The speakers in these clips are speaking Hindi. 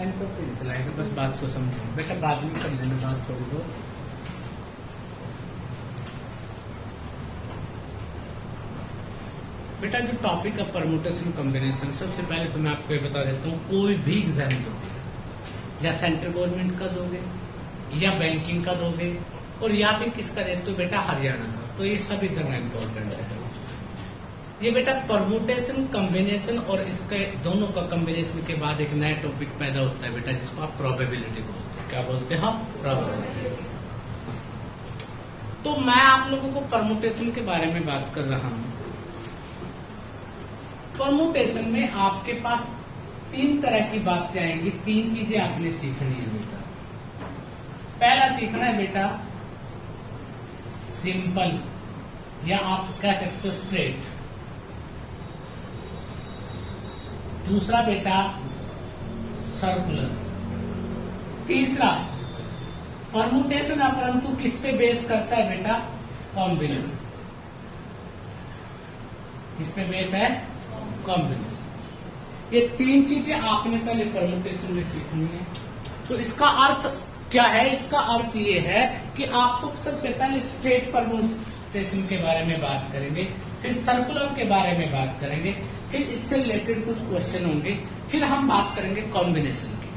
सेंटर पे नहीं चलाएगा, बस बात को समझो बेटा, बाद में कर लेना बात थोड़ी बहुत। बेटा जो टॉपिक है परमुटेशन कॉम्बिनेशन, सबसे पहले तो मैं आपको ये बता देता हूँ, कोई भी एग्जाम दोगे या सेंट्रल गवर्नमेंट का दोगे या बैंकिंग का दोगे और या फिर किसका देते हो बेटा हरियाणा का, तो ये सभी जगह इम्पोर्टेंट है। ये बेटा परमुटेशन कॉम्बिनेशन और इसके दोनों का कॉम्बिनेशन के बाद एक नया टॉपिक पैदा होता है बेटा, जिसको आप प्रोबेबिलिटी बोलते हैं। क्या बोलते हैं हम? प्रोबेबिलिटी। तो मैं आप लोगों को परमुटेशन के बारे में बात कर रहा हूं। परमुटेशन में आपके पास तीन तरह की बातें आएंगी, तीन चीजें आपने सीखनी है बेटा। पहला सीखना है बेटा सिंपल, या आप कह सकते हो स्ट्रेट। दूसरा बेटा सर्कुलर। तीसरा परमुटेशन अपरंतु किस पे बेस करता है बेटा? कॉम्बिनेशन। किस पे बेस है? कॉम्बिनेशन। ये तीन चीजें आपने पहले परमुटेशन में सीखनी है। तो इसका अर्थ क्या है? इसका अर्थ ये है कि आपको सबसे पहले स्ट्रेट परमुटेशन के बारे में बात करेंगे, फिर सर्कुलर के बारे में बात करेंगे, फिर इससे रिलेटेड कुछ क्वेश्चन होंगे, फिर हम बात करेंगे कॉम्बिनेशन की।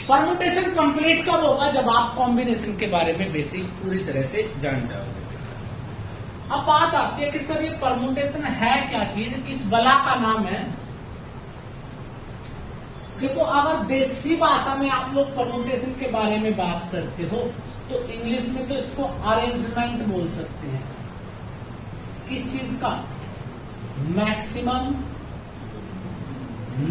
परमुटेशन कंप्लीट कब होगा? जब आप कॉम्बिनेशन के बारे में बेसिक पूरी तरह से जान जाओगे। अब बात आती है कि सर ये परमुटेशन है क्या चीज, किस बला का नाम है? देखो, अगर देसी भाषा में आप लोग परमुटेशन के बारे में बात करते हो तो इंग्लिश में तो इसको अरेंजमेंट बोल सकते हैं। किस चीज का? Maximum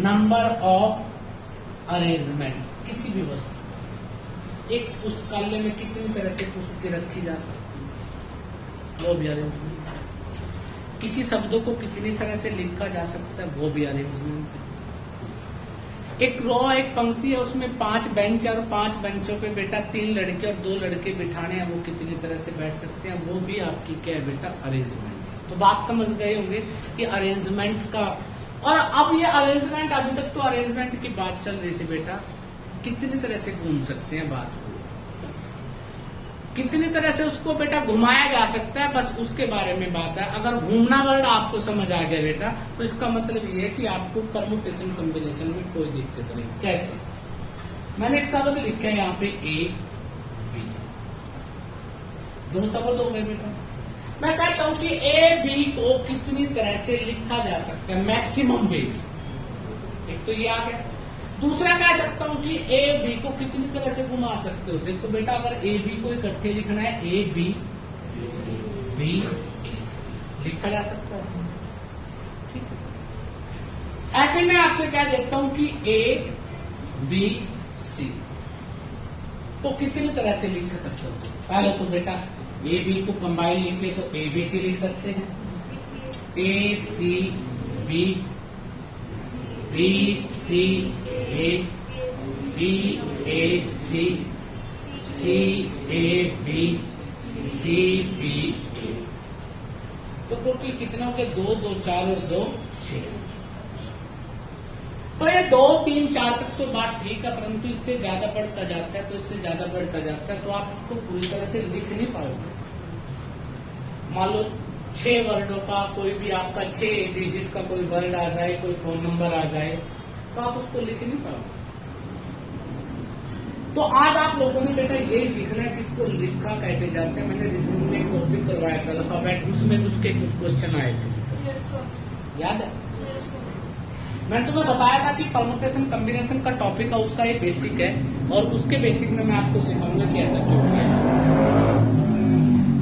number of arrangement. किसी भी वस्तु, एक पुस्तकालय में कितनी तरह से पुस्तकें रखी जा सकती है, वो भी अरेंजमेंट। किसी शब्दों को कितनी तरह से लिखा जा सकता है, वो भी अरेंजमेंट है। एक रो, एक पंक्ति है, उसमें 5 बेंच और 5 बेंचों पे बेटा 3 लड़के और 2 लड़के बिठाने हैं, वो कितनी तरह से बैठ सकते हैं, वो भी आपकी क्या है बेटा? अरेंजमेंट। तो बात समझ गए होंगे कि अरेंजमेंट का। और अब ये अरेंजमेंट, अभी तक तो अरेंजमेंट की बात चल रही थी बेटा, कितनी तरह से घूम सकते हैं बात को, कितनी तरह से उसको बेटा घुमाया जा सकता है, बस उसके बारे में बात है। अगर घूमना वर्ड आपको समझ आ गया बेटा, तो इसका मतलब ये है कि आपको परमुटेशन कॉम्बिनेशन में कोई दिक्कत नहीं। कैसे? मैंने एक शब्द लिखा है यहाँ पे ए बी, 2 शब्द हो गए बेटा। मैं कहता हूं कि ए बी को कितनी तरह से लिखा जा सकता है, मैक्सिमम बेस। एक तो ये आ गया। दूसरा कह सकता हूं कि ए बी को कितनी तरह से घुमा सकते हो। देखो बेटा, अगर ए बी को इकट्ठे लिखना है, ए बी बी लिखा जा सकता है, ठीक है। ऐसे में आपसे कह देता हूं कि ए बी सी को कितनी तरह से लिख सकते हो। पहले तो बेटा ए बी को कंबाइन लिखे तो ए बी सी लिख सकते हैं, A C B, B C A, B A C, C A B, C B A. तो टोटल कितना हो गया? 2 2 4 और 2 6। तो ये 2 3 4 तक तो बात ठीक है, परंतु इससे ज्यादा बढ़ता जाता है, तो इससे ज्यादा बढ़ता जाता है, तो आप उसको पूरी तरह से लिख नहीं पाओगे। मान लो 6 वर्डों का कोई भी आपका 6 डिजिट का कोई वर्ड आ जाए, कोई फोन नंबर आ जाए, तो आप उसको लिख नहीं पाओगे। तो आज आप लोगों ने बेटा यही सीखना है कि इसको लिखा कैसे जाता है। मैंने रिजल्ट में एक टॉपिक करवाया था अल्फाबेट, उसमें उसके कुछ क्वेश्चन आए थे, याद है? मैंने तुम्हें बताया था कि परमुटेशन कॉम्बिनेशन का टॉपिक है, उसका एक बेसिक है, और उसके बेसिक में मैं आपको सिखाऊंगा कि ऐसा क्यों है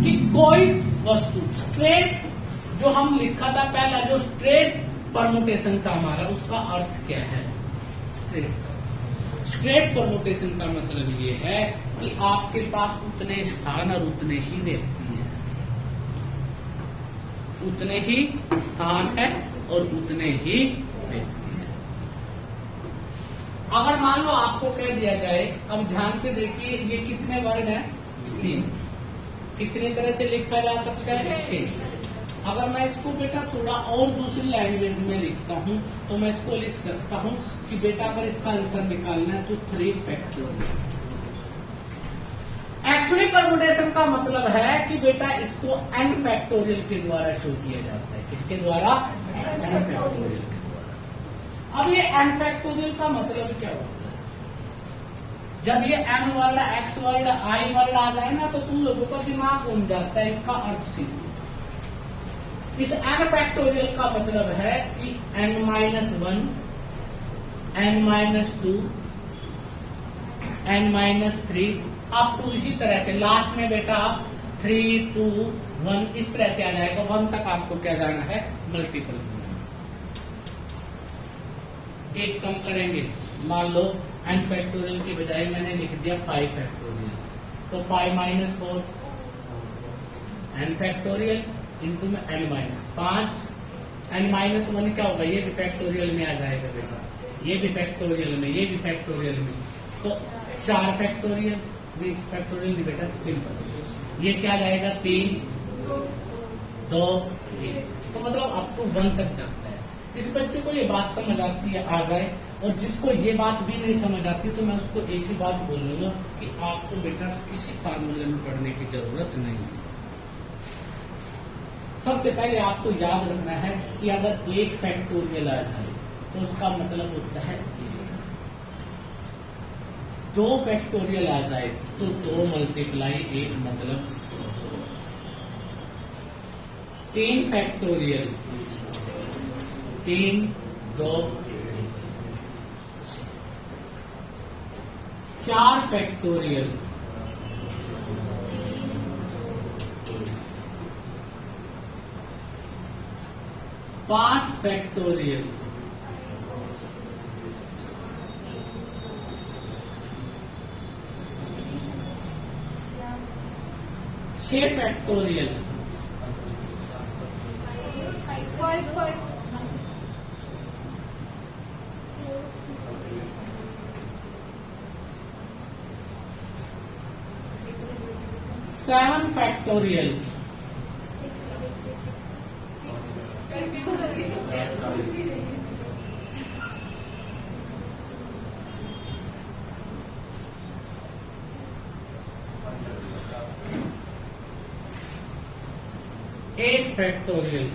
कि कोई वस्तु स्ट्रेट, जो हम लिखा था पहला, जो स्ट्रेट परमुटेशन था हमारा, उसका अर्थ क्या है? स्ट्रेट परमुटेशन का मतलब ये है कि आपके पास उतने स्थान और उतने ही व्यक्ति हैं, उतने ही स्थान है और उतने ही व्यक्ति हैं। अगर मान लो आपको कह दिया जाए, अब ध्यान से देखिए, ये कितने वर्ड हैं? 3। कितनी तरह से लिखा जा सकता है? 6। अगर मैं इसको बेटा थोड़ा और दूसरी लैंग्वेज में लिखता हूँ तो मैं इसको लिख सकता हूँ कि बेटा अगर इसका आंसर निकालना है तो 3 फैक्टोरियल। एक्चुअली परमुटेशन का मतलब है कि बेटा इसको n फैक्टोरियल के द्वारा शो किया जाता है। किसके द्वारा? n फैक्टोरियल के द्वारा। अब ये n फैक्टोरियल का मतलब क्या होता है? जब ये n word, x word, i word आ जाए ना तो तुम लोगों का दिमाग घूम जाता है। इसका अर्थ सीखो। इस n फैक्टोरियल का मतलब है कि n-1, n-2, n-3 up to इसी तरह से लास्ट में बेटा 3, 2, 1 इस तरह से आ जाएगा। 1 तक आपको क्या जाना है? मल्टीपल। एक कम करेंगे, मान लो n फैक्टोरियल की बजाय मैंने लिख दिया 5 फैक्टोरियल, तो 5 - 4 n फैक्टोरियल इंटू में n-5 n-1 क्या होगा? ये भी फैक्टोरियल में आ जाएगा बेटा, ये भी फैक्टोरियल में, ये भी फैक्टोरियल में, तो 4 फैक्टोरियल। फैक्टोरियल नहीं बेटा, सिंपल। ये क्या जाएगा? 3, 2, 1। तो मतलब अप टू 1 तक जाता है। जिस बच्चे को ये बात समझ आती है आ जाए, और जिसको ये बात भी नहीं समझ आती तो मैं उसको एक ही बात बोलूंगा कि आपको बेटा किसी फार्मूले में पढ़ने की जरूरत नहीं है। सबसे पहले आपको याद रखना है कि अगर 1 फैक्टोरियल आ जाए तो उसका मतलब होता है 2 फैक्टोरियल आ जाए तो 2 × 1 मतलब 3 factorial 3, 2, 4 factorial 5 factorial 6 factorial 7 factorial 8 factorial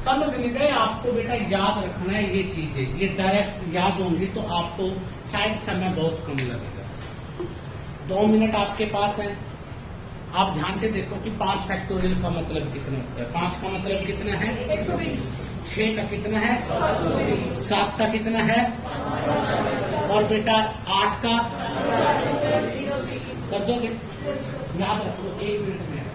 समझ नहीं गए? आपको बेटा याद रखना है ये चीजें। ये डायरेक्ट याद होंगी तो आपको शायद समय बहुत कम लगेगा। 2 मिनट आपके पास है। आप ध्यान से देखो कि 5 फैक्टोरियल का मतलब कितना होता है। 5 का मतलब कितना है? 6 का कितना है? 7 का कितना है? और बेटा 8 का कर दो। याद रखो 1 मिनट में।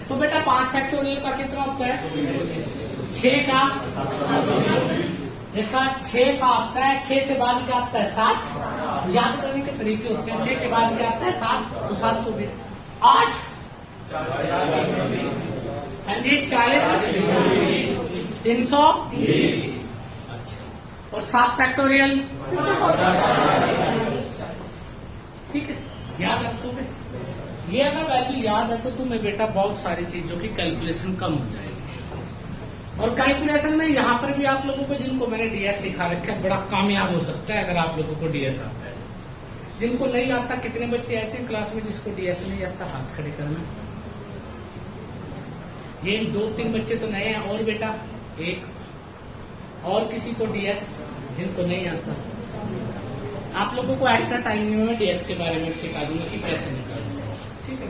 तो बेटा 5 फैक्टोरियल का कितना होता है? 6 का। देखा 6 का आता है, 6 से बाद क्या आता है? 7। याद करने के तरीके होते हैं। 6 के बाद क्या आता है? 7। तो 720। 8 हाँ जी 40 320। और 7 फैक्टोरियल ठीक है, याद रखोगे। ये अगर वैल्यू याद है तो तुम्हें बेटा बहुत सारी चीजों की कैलकुलेशन कम हो जाएगी। और कैलकुलेशन में यहाँ पर भी आप लोगों को, जिनको मैंने डीएस सिखा रखा है, बड़ा कामयाब हो सकता है अगर आप लोगों को डीएस आता है। जिनको नहीं आता, कितने बच्चे ऐसे क्लास में जिसको डीएस नहीं आता? हाथ खड़े करना। ये 2-3 बच्चे तो नए हैं। और बेटा एक और किसी को डीएस जिनको नहीं आता? आप लोगों को एक्स्ट्रा टाइम में मैं डीएस के बारे में सिखा दूंगा कि कैसे निकालना। ठीक है,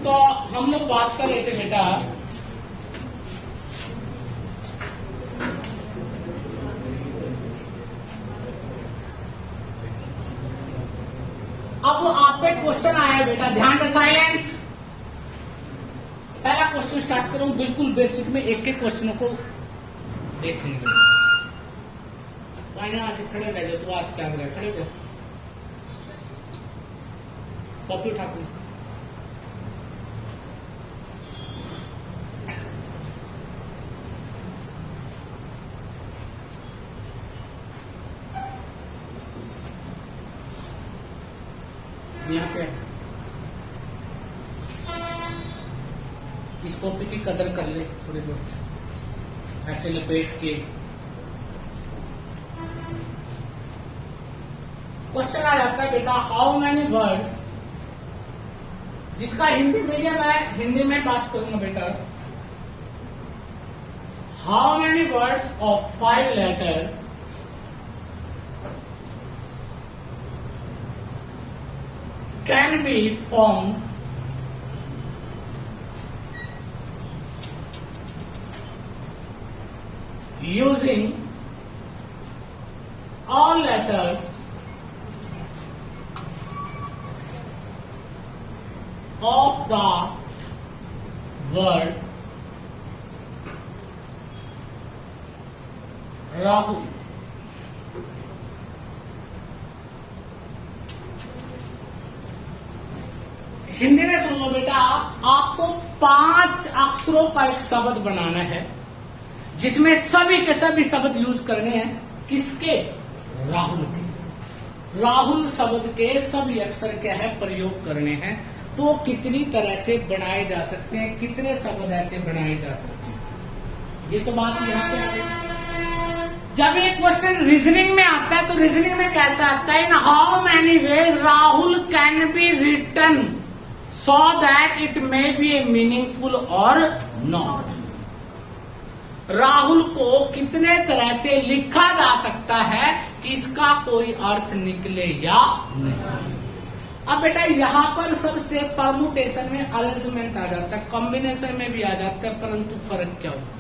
तो हम लोग बात कर रहे थे बेटा अब आप पे क्वेश्चन आया है बेटा, ध्यान से साइलेंट। पहला क्वेश्चन स्टार्ट करूं, बिल्कुल बेसिक में एक एक क्वेश्चनों को देखेंगे। आज खड़े रह जाओ, तो आज चांद रहे खड़े हो, कॉपी उठा कर यहाँ पे इस कॉपी की कदर कर ले थोड़ी बहुत, ऐसे लपेट के। क्वेश्चन आ जाता है बेटा, हाउ मैनी वर्ड्स, जिसका हिंदी मीडियम है, हिंदी में बात करूंगा बेटा। How many words of 5 letter can be form using all letters of the word Rahul. Hindi में सुन लो बेटा, आपको 5 अक्षरों का एक शब्द बनाना है जिसमें सभी के सभी शब्द यूज करने हैं किसके? राहुल के। राहुल शब्द के सब अक्षर क्या है प्रयोग करने हैं, तो कितनी तरह से बनाए जा सकते हैं, कितने शब्द ऐसे बनाए जा सकते हैं, ये तो बात यहाँ पे आ गई। जब एक क्वेश्चन रीजनिंग में आता है तो रीजनिंग में कैसा आता है? In how many ways Rahul can be written so that it may be a meaningful or not. Rahul को कितने तरह से लिखा जा सकता है कि इसका कोई अर्थ निकले या नहीं। अब बेटा यहां पर सबसे परमुटेशन में अरेंजमेंट आ जाता है, कॉम्बिनेशन में भी आ जाता है, परंतु फर्क क्या होता है?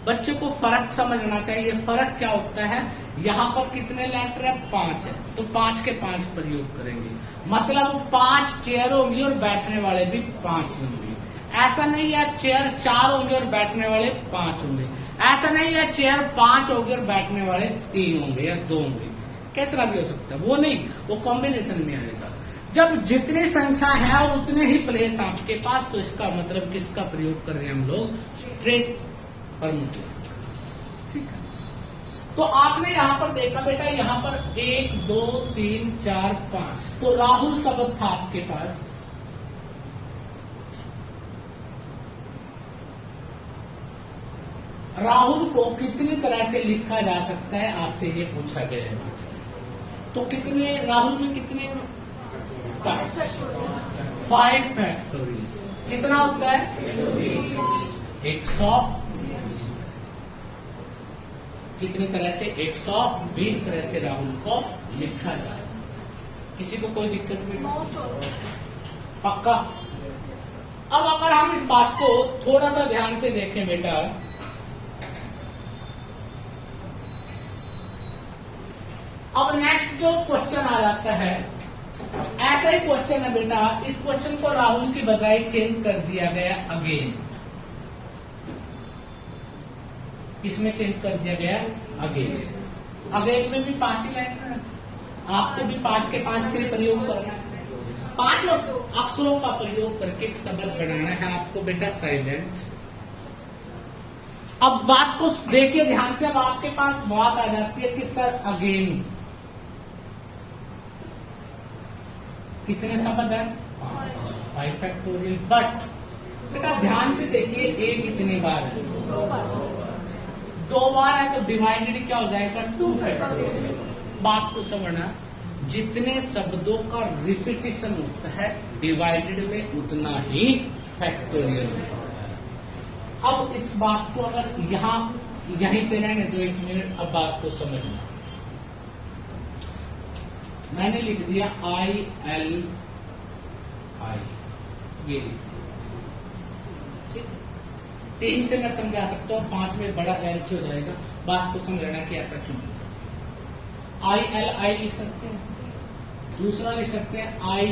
बच्चे को फर्क समझना चाहिए। फर्क क्या होता है? यहाँ पर कितने लेटर है? 5 है, तो 5 के 5 प्रयोग करेंगे, मतलब 5 चेयर होंगी और बैठने वाले भी 5 होंगे। ऐसा नहीं है चेयर 4 होंगे और बैठने वाले 5 होंगे। ऐसा नहीं है चेयर 5 होंगे और बैठने वाले 3 होंगे या 2 होंगे, कितना भी हो सकता है, वो नहीं, वो कॉम्बिनेशन में आएगा। जब जितनी संख्या है और उतने ही प्लेस आपके पास, तो इसका मतलब किसका प्रयोग कर रहे हैं हम लोग? Straight permutation. ठीक है, तो आपने यहां पर देखा बेटा, यहां पर 1 2 3 4 5, तो राहुल शब्द था आपके पास। राहुल को कितनी तरह से लिखा जा सकता है, आपसे ये पूछा गया है। तो कितने राहुल में कितने? 5 फैक्टोरियल कितना होता है? 100। कितनी तरह से? 120 तरह से राहुल को लिखा जा सकता है। किसी को कोई दिक्कत नहीं? पक्का? अब अगर हम इस बात को थोड़ा सा ध्यान से देखें बेटा, अब नेक्स्ट जो क्वेश्चन आ जाता है, ऐसा ही क्वेश्चन है बेटा, इस क्वेश्चन को राहुल की बजाय चेंज कर दिया गया अगेन। इसमें चेंज कर दिया गया अगेन। अगेन में भी 5 ही लेटर है, आपको भी 5 के 5 के लिए प्रयोग करना है। 5 अक्षरों का प्रयोग करके एक शब्द बनाना है आपको बेटा, साइलेंट। अब बात को देखिए ध्यान से। अब आपके पास बात आ जाती है कि सर अगेन कितने शब्द है? 5 फैक्टोरियल। बट बेटा ध्यान से देखिए, ए कितने बार है? 2 बार है, तो डिवाइडेड क्या हो जाएगा? 2 फैक्टोरियल। बात को समझना, जितने शब्दों का रिपीटिशन होता है डिवाइडेड में, उतना ही फैक्टोरियल होता है। अब इस बात को अगर यहीं पे रहने दो 1 मिनट, अब बात को समझना। मैंने लिख दिया ILI, ये 3 से मैं समझा सकता हूँ, 5 में बड़ा L हो जाएगा। बात को समझना कि ऐसा क्यों। ILI लिख सकते हैं, दूसरा लिख सकते हैं I।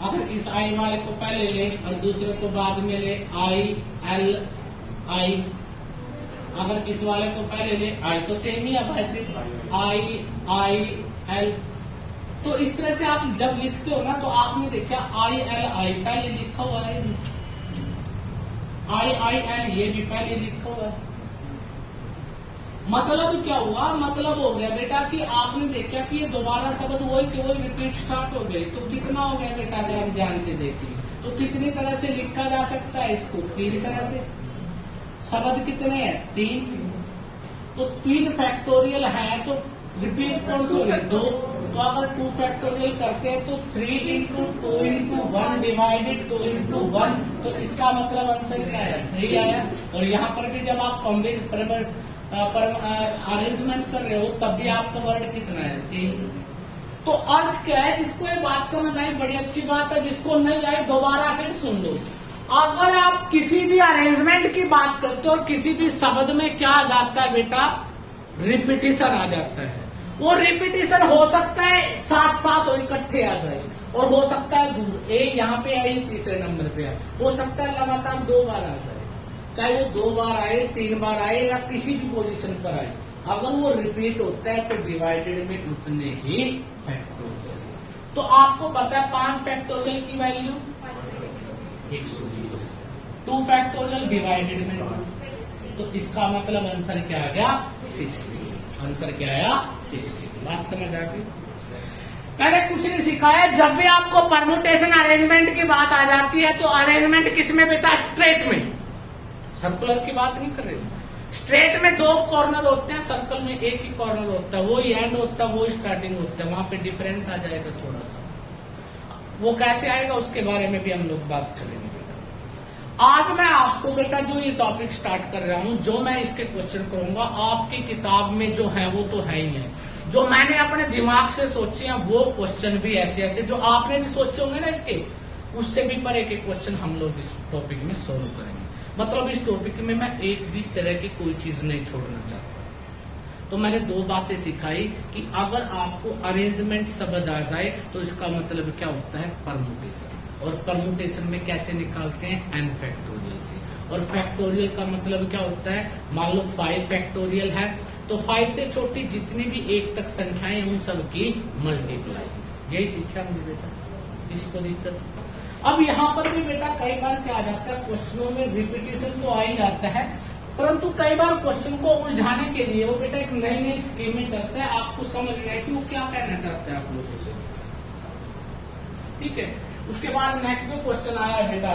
अगर इस I वाले को पहले ले और दूसरे को बाद में ले, I। अगर इस वाले को पहले ले, I तो सेम ही है वैसे, I। तो इस तरह से आप जब लिखते हो ना, तो आपने देखा ILI पहले लिखा हुआ है, IIL ये भी पहले लिखा हुआ है। मतलब क्या हुआ? मतलब हो गया बेटा कि आपने देखा कि ये दोबारा शब्द वही कि वही रिपीट स्टार्ट हो गई। तो कितना हो गया बेटा? अगर हम ध्यान से देखें तो कितनी तरह से लिखा जा सकता है इसको? 3 तरह से। शब्द कितने हैं? 3। तो 3 फैक्टोरियल है, तो रिपीट कौन से हो गए? 2। तो अगर 2 फैक्टोरियल करते हैं तो 3 into 2 into 1 डिवाइडेड 2 into 1, तो इसका मतलब आंसर क्या है? 3 आया। और यहाँ पर भी जब आप अरेंजमेंट कर रहे हो तब भी आपका वर्ड कितना है? 3। तो अर्थ क्या है? जिसको ये बात समझ आई बड़ी अच्छी बात है, जिसको नहीं आई दोबारा फिर सुन लो। अगर आप किसी भी अरेंजमेंट की बात करते हो और किसी भी शब्द में क्या आ जाता है बेटा? रिपीटिशन आ जाता है। वो रिपीटिशन हो सकता है साथ साथ और इकट्ठे आ जाए, और हो सकता है दूर। एक यहाँ पे आई, तीसरे नंबर पे आए, हो सकता है लगातार 2 बार आ जाए, चाहे वो 2 बार आए, 3 बार आए, या किसी भी पोजीशन पर आए। अगर वो रिपीट होता है तो डिवाइडेड में उतने ही फैक्टोरियल। तो आपको पता है 5 फैक्टोरियल की वैल्यू 2 फैक्टोरियल डिवाइडेड में 2, तो इसका मतलब आंसर क्या आ गया 60। आंसर क्या आया 60। बात समझ आ गई। मैंने कुछ नहीं सिखाया। जब भी आपको परमुटेशन अरेंजमेंट की बात आ जाती है तो अरेंजमेंट किस में बेटा, स्ट्रेट में। सर्कुलर की बात नहीं कर रहे, स्ट्रेट में 2 कॉर्नर होते हैं, सर्कल में एक ही कॉर्नर होता है, वो ही एंड होता है, वो ही स्टार्टिंग होता है। वहां पे डिफरेंस आ जाएगा थोड़ा सा, वो कैसे आएगा उसके बारे में भी हम लोग बात करेंगे बेटा। आज मैं आपको बेटा जो ये टॉपिक स्टार्ट कर रहा हूं, जो मैं इसके क्वेश्चन करूंगा आपकी किताब में जो है वो तो है ही है, जो मैंने अपने दिमाग से सोचे हैं वो क्वेश्चन भी ऐसे ऐसे जो आपने भी सोचे होंगे ना, इसके उससे भी पर एक क्वेश्चन हम लोग इस टॉपिक में सोल्व करेंगे। मतलब इस टॉपिक में मैं एक भी तरह की कोई चीज नहीं छोड़ना चाहता। तो मैंने 2 बातें सिखाई कि अगर आपको अरेंजमेंट शब्द आ जाए तो इसका मतलब क्या होता है परमुटेशन, और परमुटेशन में कैसे निकालते हैं n फैक्टोरियल से, और फैक्टोरियल का मतलब क्या होता है, मान लो 5 फैक्टोरियल है तो 5 से छोटी जितनी भी 1 तक संख्याएं उन सब की मल्टीप्लाई। यही सीखा हमने बेटा, किसी को दिक्कत। अब यहाँ पर भी बेटा कई बार क्या आ जाता है, क्वेश्चनों में रिपीटेशन तो आ ही जाता है, परंतु कई बार क्वेश्चन को उलझाने के लिए वो बेटा एक नई नई स्कीम में चलता है। आपको समझ में आए कि वो क्या कहना चाहते हैं आप लोगों से, ठीक है। उसके बाद नेक्स्ट जो क्वेश्चन आया है बेटा,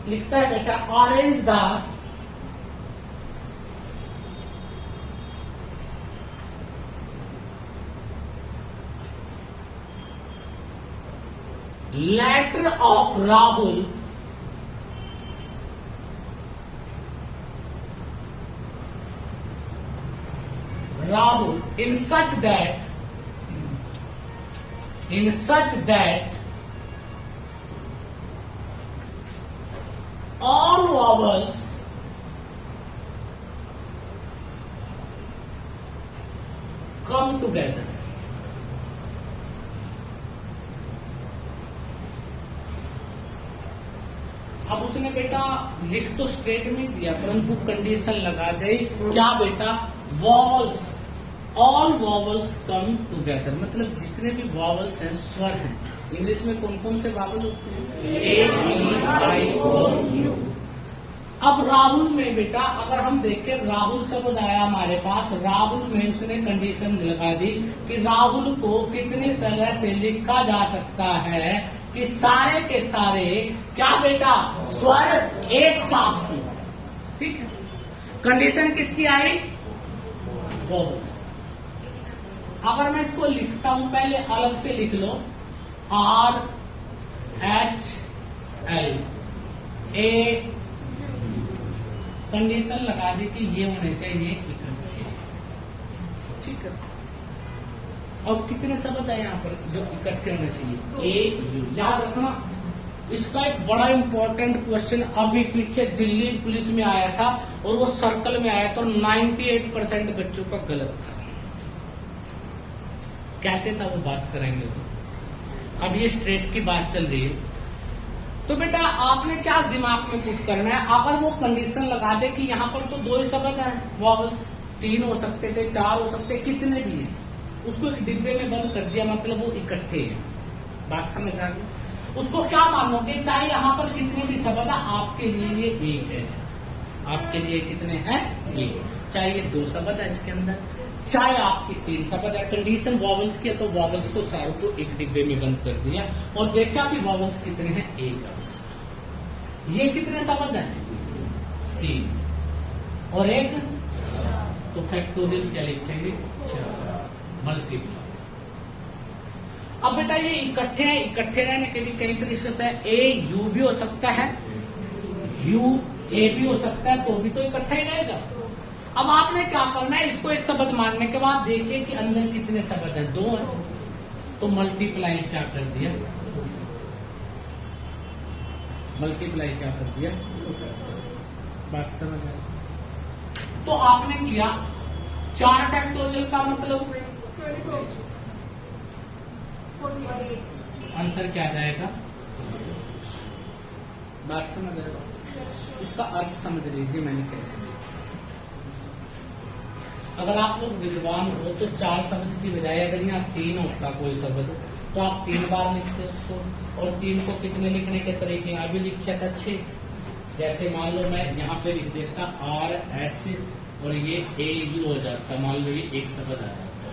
लिखता है बेटा arrange the letter of Rahul in such that all vowels come together. अब उसने बेटा लिख तो स्ट्रेट में दिया परंतु कंडीशन लगा दी, क्या बेटा, vowels, all vowels come together, मतलब जितने भी वॉवल्स हैं, स्वर हैं, इंग्लिश में कौन कौन से वॉवल होते हैं, ए ई आई ओ यू। अब राहुल में बेटा अगर हम देखें, राहुल शब्द आया हमारे पास, राहुल में उसने कंडीशन लगा दी कि राहुल को कितनी तरह से लिखा जा सकता है कि सारे के सारे क्या बेटा स्वर एक साथ हो, ठीक है। कंडीशन किसकी आई, वॉवल्स। अगर मैं इसको लिखता हूं, पहले अलग से लिख लो, R H L A, condition लगा दी कि ये होने चाहिए इकट्ठे, ठीक है। अब कितने शब्द है यहाँ पर जो इकट्ठे होने चाहिए, ए। याद रखना इसका एक बड़ा इंपॉर्टेंट क्वेश्चन अभी पीछे दिल्ली पुलिस में आया था और वो सर्कल में आया था, 98% बच्चों का गलत था। कैसे था वो बात करेंगे। अब ये स्ट्रेट की बात चल रही है, तो बेटा आपने क्या दिमाग में पुट करना है, अगर वो कंडीशन लगा दे कि यहाँ पर तो 2 ही शब्द हैं, वॉवल्स 3 हो सकते थे, 4 हो सकते, कितने भी हैं, उसको एक डिब्बे में बंद कर दिया, मतलब वो इकट्ठे हैं। बात समझ आ गई। उसको क्या मानोगे, चाहे यहाँ पर कितने भी शब्द है, आपके लिए ये एक है, आपके लिए कितने हैं, एक। चाहे ये 2 शब्द है इसके अंदर, चाहे आपकी 3 शब्द है, कंडीशन वॉवल्स की है तो वॉवल्स को सारों को एक डिब्बे में बंद कर दिया और देखा कि वॉवल्स कितने हैं, एक। ये कितने शब्द हैं, 3 और 1, तो फैक्टोरियल क्या लिखेंगे, 4, मल्टीप्लाई। अब बेटा ये इकट्ठे हैं, इकट्ठे रहने के भी कई तरीके होता है, ए यू भी हो सकता है, यू ए भी हो सकता है, तो भी तो इकट्ठा ही रहेगा। अब आपने क्या करना है, इसको एक शब्द मानने के बाद देखिए कि अंदर कितने शब्द हैं, 2 हैं, तो मल्टीप्लाई क्या कर दिया, मल्टीप्लाई क्या कर दिया, बात समझ आए। तो आपने किया 4 फैक्टोरियल का मतलब आंसर क्या जाएगा, बात समझ आएगा। इसका अर्थ समझ लीजिए मैंने कैसे अगर आप लोग विद्वान हो तो 4 शब्द की बजाय अगर यहाँ 3 होता कोई शब्द तो आप 3 बार लिखते उसको, और 3 को कितने लिखने के तरीके यहाँ भी लिखे था 6। जैसे मान लो मैं यहाँ पे लिख देता RH और ये AU हो जाता, मान लो ये एक शब्द आ जाता,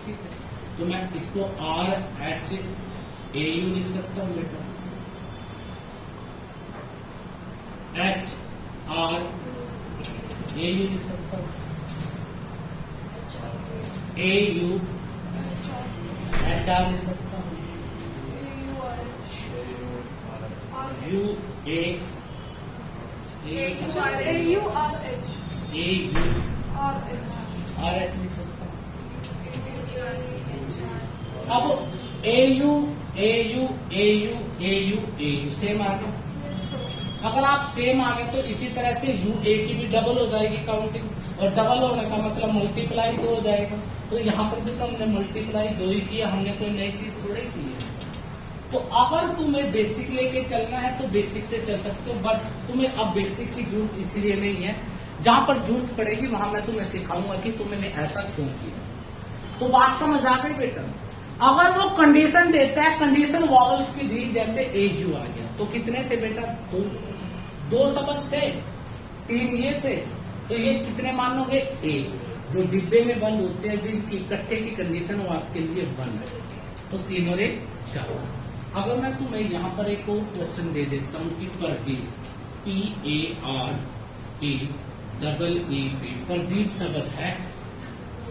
ठीक है। तो मैं इसको RHAU लिख सकता हूँ बेटा, HRAU लिख सकता हूँ, AU HR लिख सकता हूँ, UA RH लिख सकता हूँ। अब AU सेम आ गया। अगर आप सेम आ गए तो इसी तरह से UA की भी डबल हो जाएगी काउंटिंग, और डबल होने का मतलब मल्टीप्लाई 2 हो जाएगा। तो यहाँ पर भी तो हमने मल्टीप्लाई 2 ही किया, हमने कोई नई चीज थोड़ी की है। तो अगर तुम्हें बेसिक लेके चलना है तो बेसिक से चल सकते हो, बट तुम्हें अब बेसिक की जरूरत इसलिए नहीं है, जहां पर जरूरत पड़ेगी वहां मैं तुम्हें सिखाऊंगा कि तुमने ऐसा क्यों किया। तो बात समझ आ गई बेटा। अगर वो कंडीशन देता है, कंडीशन वॉवल्स की दी, जैसे AU आ गया तो कितने थे बेटा, 2 शब्द थे, 3 ये थे, तो ये कितने मानोगे, A। जो डिब्बे में बंद होते हैं, जो इनकी इकट्ठे की कंडीशन वो आपके लिए बंद है, तो 3 और 1 4। अगर मैं तुम्हें यहाँ पर एक और क्वेश्चन दे देता हूँ कि प्रदीप, PARDEEP, प्रदीप शब्द है,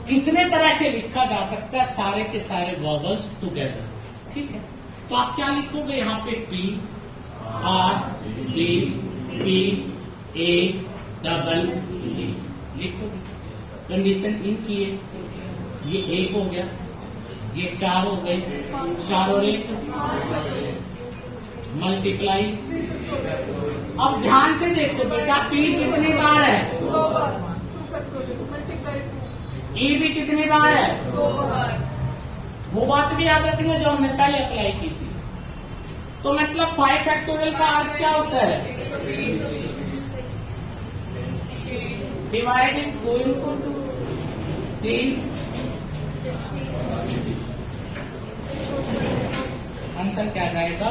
कितने तरह से लिखा जा सकता है, सारे के सारे वॉवल्स टुगेदर, ठीक है। तो आप क्या लिखोगे यहाँ पे, PRDEE लिखोगे। कंडीशन इनकी है, ये 1 हो गया, ये 4 हो गए, 4 और 1 मल्टीप्लाई। अब ध्यान से देखो बेटा, P कितनी बार है, E भी कितनी बार है, वो बात भी याद रखनी है जो हमने पहले अप्लाई की थी। तो मतलब 5 फैक्टोरियल का अर्थ क्या होता है, डिवाइडेड 2 into 3, आंसर क्या जाएगा,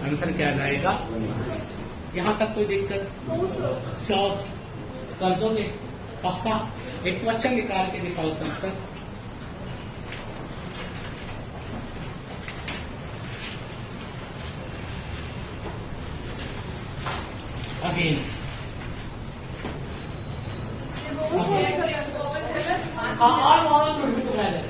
आंसर क्या जाएगा। यहाँ तक कोई दिक्कत, शॉप कर दोगे पक्का। एक क्वेश्चन निकाल के दिखाओ तब तक। अगेन और vowels will be together.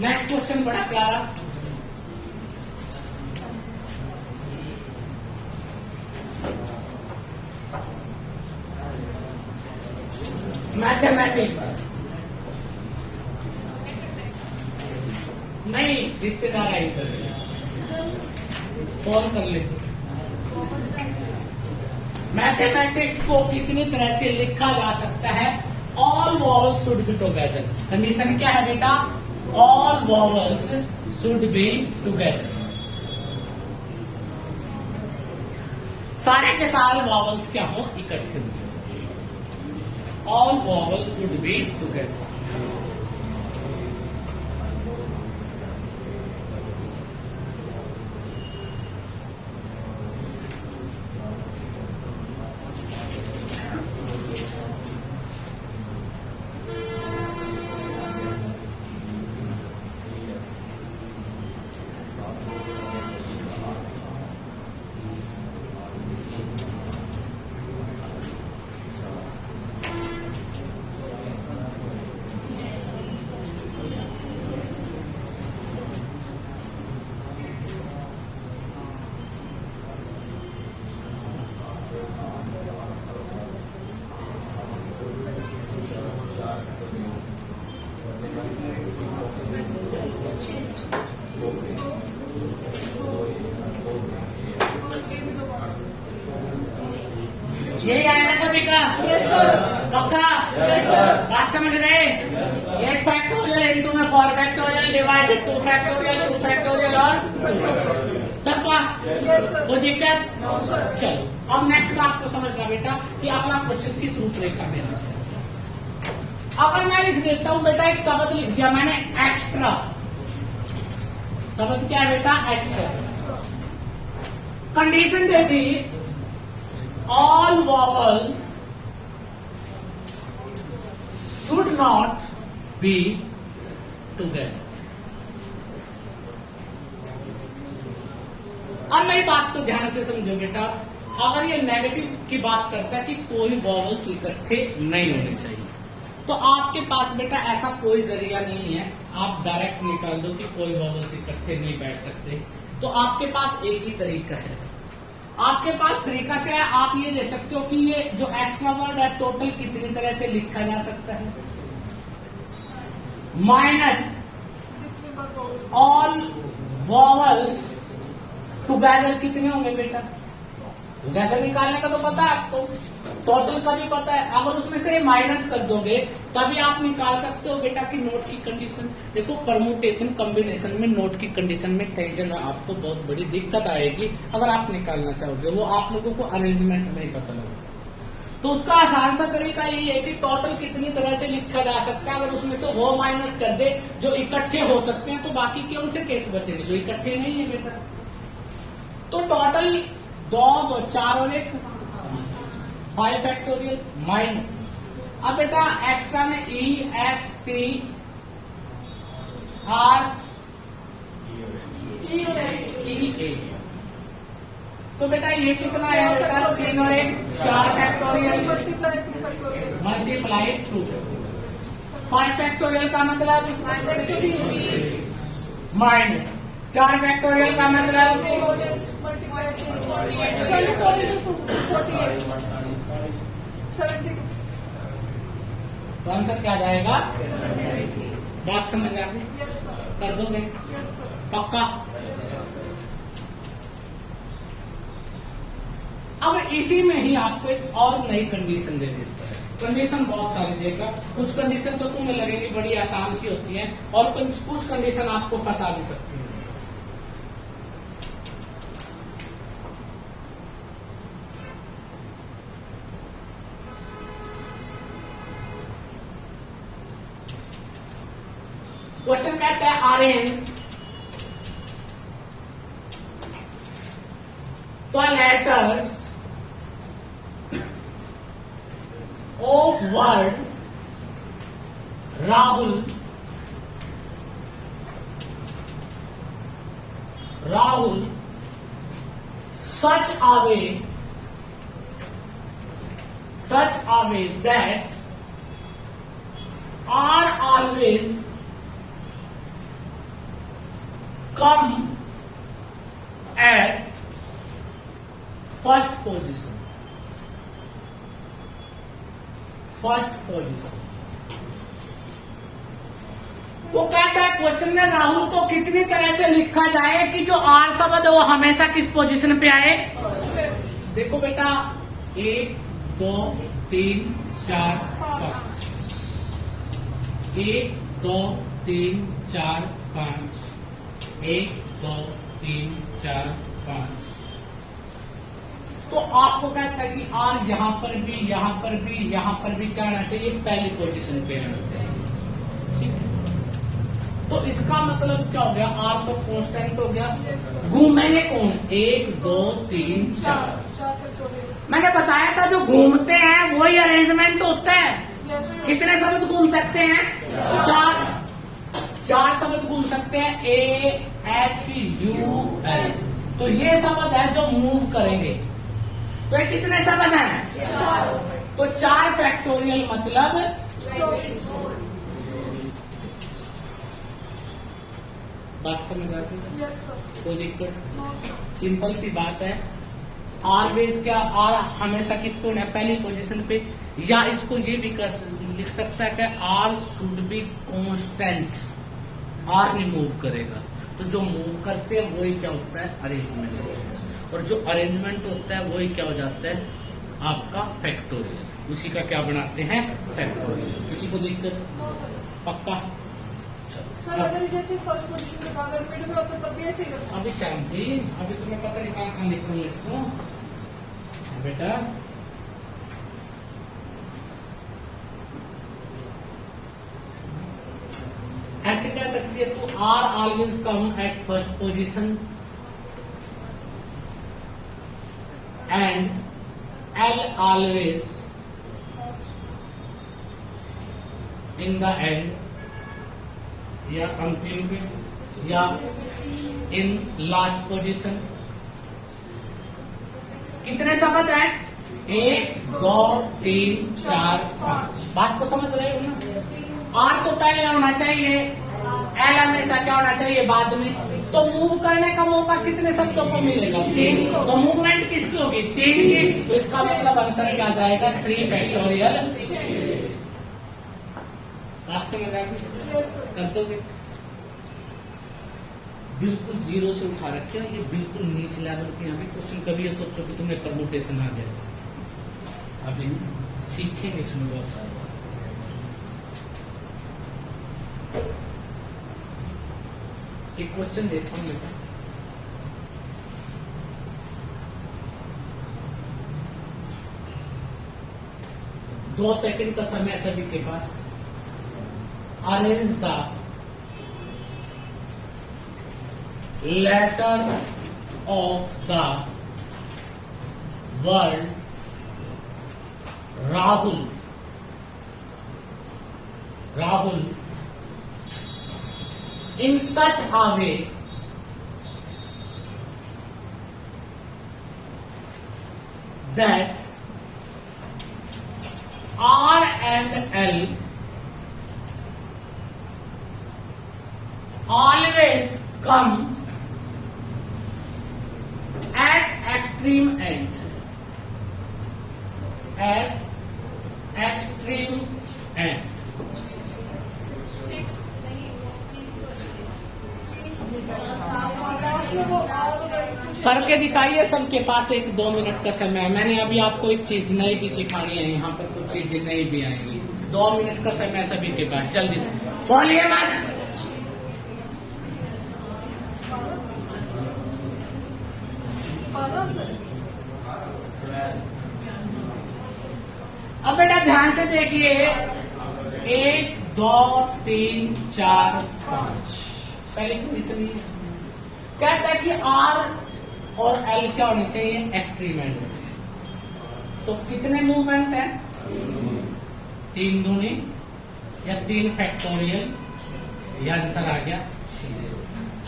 Next question बड़ा प्यारा। मैथमेटिक्स नहीं, रिश्तेदार आई कर फोन कर ले। मैथमेटिक्स को कितनी तरह से लिखा जा सकता है? All vowels should be together. Condition क्या है बेटा? All vowels should be together. सारे के सारे वॉवल्स क्या हो? इकट्ठे। All vowels should be together. यही आया सभी का? Yes sir. पक्का? Yes sir. बात समझ गए? 8 फैक्टोरियल इनटू में 4 फैक्टोरियल डिवाइडेड 2 फैक्टोरियल 2 फैक्टोरियल और सबका? Yes sir. कोई दिक्कत? No sir. चलो अब नेक्स्ट आपको समझना बेटा कि अगला क्वेश्चन किस रूपरेखा में है। अगर मैं लिख देता हूं बेटा, एक शब्द लिख दिया मैंने एक्स्ट्रा। शब्द क्या है बेटा? Extra. Condition they the all vowels should not be together. अब मेरी बात को ध्यान से समझो बेटा, अगर ये नेगेटिव की बात करता है कि कोई वॉवल्स इकट्ठे नहीं होने चाहिए, तो आपके पास बेटा ऐसा कोई जरिया नहीं है, आप डायरेक्ट निकाल दो कि कोई वॉवल्स इकट्ठे नहीं बैठ सकते। तो आपके पास एक ही तरीका है। आपके पास तरीका क्या है? आप ये दे सकते हो कि ये जो एक्स्ट्रा वर्ड है टोटल कितनी तरह से लिखा जा सकता है, माइनस ऑल वॉवल्स टुगेदर कितने होंगे बेटा? टुगेदर निकालने का तो पता है आपको, टोटल का भी पता है। अगर उसमें से माइनस कर दोगे तभी आप निकाल सकते हो बेटा कि नोट की कंडीशन। देखो परम्यूटेशन कॉम्बिनेशन में नोट की कंडीशन में कई जगह आपको बहुत बड़ी दिक्कत आएगी अगर आप निकालना चाहोगे, वो आप लोगों को अरेंजमेंट नहीं पता लगेगा। तो उसका आसान सा तरीका ये है कि टोटल कितनी तरह से लिखा जा सकता है, अगर उसमें से वो माइनस कर दे जो इकट्ठे हो सकते हैं तो बाकी के उनसे कैसे बचेंगे जो इकट्ठे नहीं है बेटा। तो टोटल 2 2 4 और 1 5 फैक्टोरियल माइनस, अब बेटा एक्स्ट्रा में ई एक्स टी आर ई ए, तो बेटा ये कितना है बेटा? 3 और 1 4 फैक्टोरियल मल्टीप्लाई 2 5 फैक्टोरियल का मतलब माइनस 4 फैक्टोरियल का मतलब तो आंसर क्या जाएगा? बात समझ आ गई? कर दोगे? पक्का? अब इसी में ही आपको एक और नई कंडीशन दे देता है। कंडीशन बहुत सारी देगा, कुछ कंडीशन तो तुम्हें लगेगी बड़ी आसान सी होती है और कुछ कंडीशन आपको फंसा भी सकती है। क्वेश्चन कहता है arrange the letters of word Rahul such a way that are always come at first position. वो कहता है क्वेश्चन में राहुल को कितनी तरह से लिखा जाए कि जो आर शब्द है वो हमेशा किस पोजीशन पे आए? देखो बेटा 1 2 3 4 5 1 2 3 4 5 1 2 3 4 5। तो आपको कहता है कि आर यहाँ पर भी यहाँ पर भी क्या आना चाहिए? पहली पोजीशन पे आना चाहिए। ठीक है, तो इसका मतलब क्या हो गया? आर तो कांस्टेंट हो गया, घूमेंगे कौन? 1 2 3 4। मैंने बताया था जो घूमते हैं वही अरेंजमेंट होता है। कितने शब्द घूम सकते हैं? 4 शब्द घूम सकते हैं, AHUL। तो ये शब्द है जो मूव करेंगे। तो ये कितने शब्द हैं? तो 4 फैक्टोरियल मतलब 24। बात समझ आती है? कोई दिक्कत? सिंपल सी बात है। ऑलवेज क्या? आर हमेशा किस पे है? पहली पोजीशन पे। या इसको ये भी लिख सकता है कि R should be constant. R नहीं मूव करेगा, तो जो मूव करते हैं वही क्या होता है? अरेंजमेंट। और जो अरेंजमेंट होता है वही क्या हो जाता है? आपका फैक्टोरियल, उसी का क्या बनाते हैं, फैक्टोरियल। किसी को दिक्कत? पक्का? सर अगर जैसे फर्स्ट पोजीशन पे अगर मिड में होता तब भी ऐसे ही करता। अभी श्याम जी, अभी तुम्हें पता नहीं कहाँ लिख रहा हूँ इसको बेटा। ऐसे कह सकती है तो R always come at first position and L always in the end, या अंतिम पे, या इन लास्ट पोजीशन। कितने शब्द हैं? 1 2 3 4 5। बात को समझ रहे हो ना? आर तो पहले होना चाहिए, एल हमेशा क्या होना चाहिए, बाद में। तो मूव करने का मौका कितने शब्दों को मिलेगा? 3। तो मूवमेंट किसकी होगी? 3 की। तो इसका मतलब आंसर क्या जाएगा? 3 फैक्टोरियल। आप समझ आ गई? कर दोगे? बिल्कुल जीरो से उठा रखे हैं, ये बिल्कुल नीच लेवल के। यहाँ क्वेश्चन कभी ये सोचो कि तुम्हें परमुटेशन आ गया, अभी सीखेंगे इसमें बहुत सारे। एक क्वेश्चन देखता हूँ बेटा, दो सेकंड का समय सभी के पास। Arrange the letter of the word Rahul, Rahul in such a way that R and L always come at extreme end, at extreme end। करके दिखाइए, सबके पास 1-2 मिनट का समय है। मैंने अभी आपको एक चीज नई भी सिखानी है, यहाँ पर कुछ चीजें नई भी आएंगी। 2 मिनट का समय सभी के पास, जल्दी से बोलिए मत। अब बेटा ध्यान से देखिए, 1 2 3 4 5। पहले कंडीशन ये कहता है कि आर और एल क्या होने चाहिए, एक्सट्रीम एंड। तो कितने मूवमेंट है? 3 दूनी या 3 फैक्टोरियल, ये आंसर आ गया।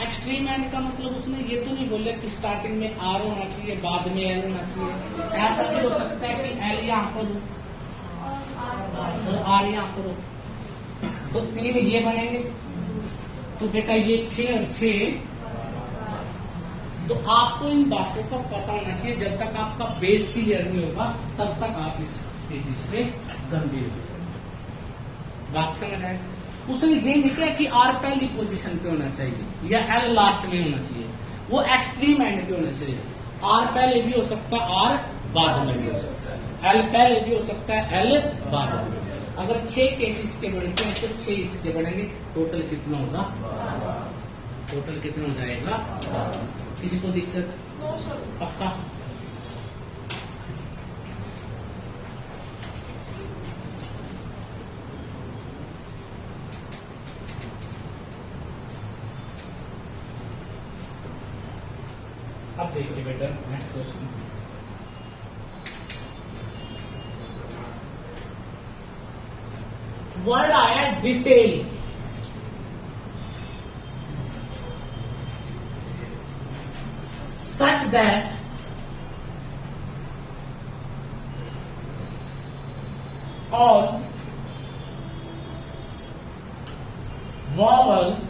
एक्सट्रीम एंड का मतलब उसने ये तो नहीं बोले कि स्टार्टिंग में आर होना चाहिए, बाद में एल होना चाहिए। ऐसा भी हो सकता है कि एल यहाँ पर और आर यहाँ पर हो, तो 3 ये बनेंगे। तो बेटा ये 6 और 6, तो आपको इन बातों का पता होना चाहिए। जब तक आपका बेस क्लियर नहीं होगा तब तक आप इस स्थिति से गंभीर हो। बात समझ आए? उसने ये नहीं किया कि आर पहली पोजीशन पे होना चाहिए या एल लास्ट में होना चाहिए, वो एक्सट्रीम एंड पे होना चाहिए। आर पहले भी हो सकता है, आर बाद में भी हो सकता है, एल पहले भी हो सकता है, एल बाद में। अगर 6 केसेस के बढ़ते हैं तो 6 इसके बढ़ेंगे। टोटल कितना होगा? टोटल कितना हो जाएगा? किसी को दिक्कत? पक्का? अब देखिए बेटा नेक्स्ट क्वेश्चन। वर्ड आया detail. such that all vowels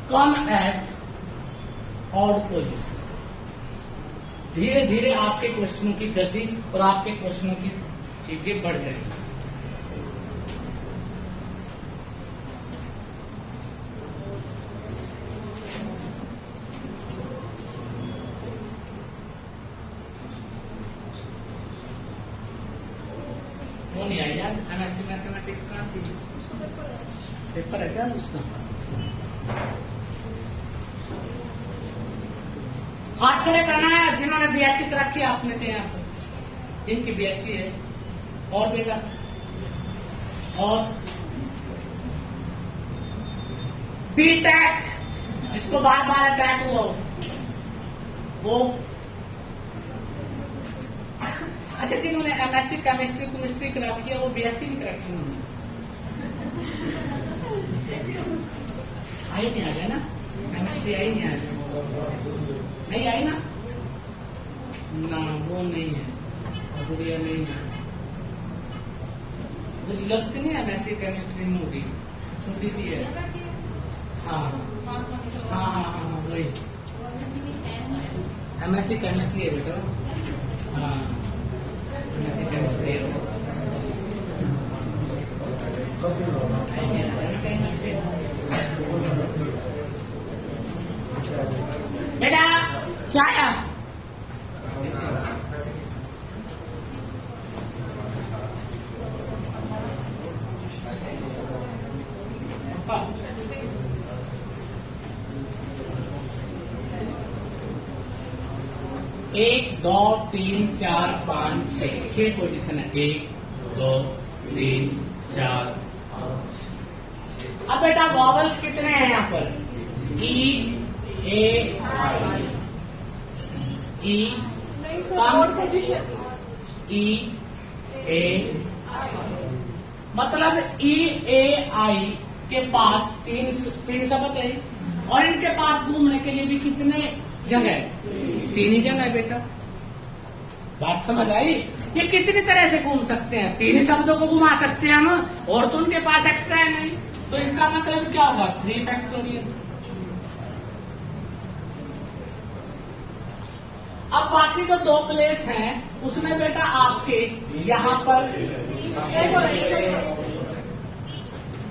come at odd position। धीरे धीरे आपके क्वेश्चनों की गति और आपके क्वेश्चनों की चीजें बढ़ जाएंगी। नहीं आई आज एमएससी मैथमेटिक्स कहाँ थी? पेपर है क्या उसका? हाथ खड़े करना है जिन्होंने बीएससी कर रखी है आपने से यहाँ पर, जिनकी बीएससी है। और बेटा और बीटेक जिसको बार बार अटैक हुआ हो, वो अच्छा जिन्होंने एमएससी केमिस्ट्री केमिस्ट्री कर रखी है वो बीएससी नहीं कर रखी उन्होंने। आई नहीं आ जाए ना, केमिस्ट्री आई नहीं आ जाए, नहीं आई ना, ना वो नहीं है, गुड़िया नहीं है, लगती नहीं एमएससी केमिस्ट्री में होगी, छोटी सी है। हाँ हाँ हाँ हाँ वही एमएससी केमिस्ट्री है बेटा। हाँ एमएससी केमिस्ट्री है। बेटा क्या है? एक दो तीन चार पाँच छह पोजीशन है। 1 2 3 4 5। अब बेटा वॉवल्स कितने हैं यहाँ पर? ई ए आई, ई नहीं सर, और पोजीशन ई ए मतलब ई ए आई के पास तीन शब्द है और इनके पास घूमने के लिए भी कितने जगह है? 3 ही जगह है बेटा। बात समझ आई? ये कितनी तरह से घूम सकते हैं? 3 ही शब्दों को घुमा सकते हैं हम, और तो उनके पास एक्स्ट्रा है नहीं, तो इसका मतलब क्या होगा? 3 फैक्टोरियल। अब बाकी जो 2 प्लेस हैं उसमें बेटा आपके यहाँ पर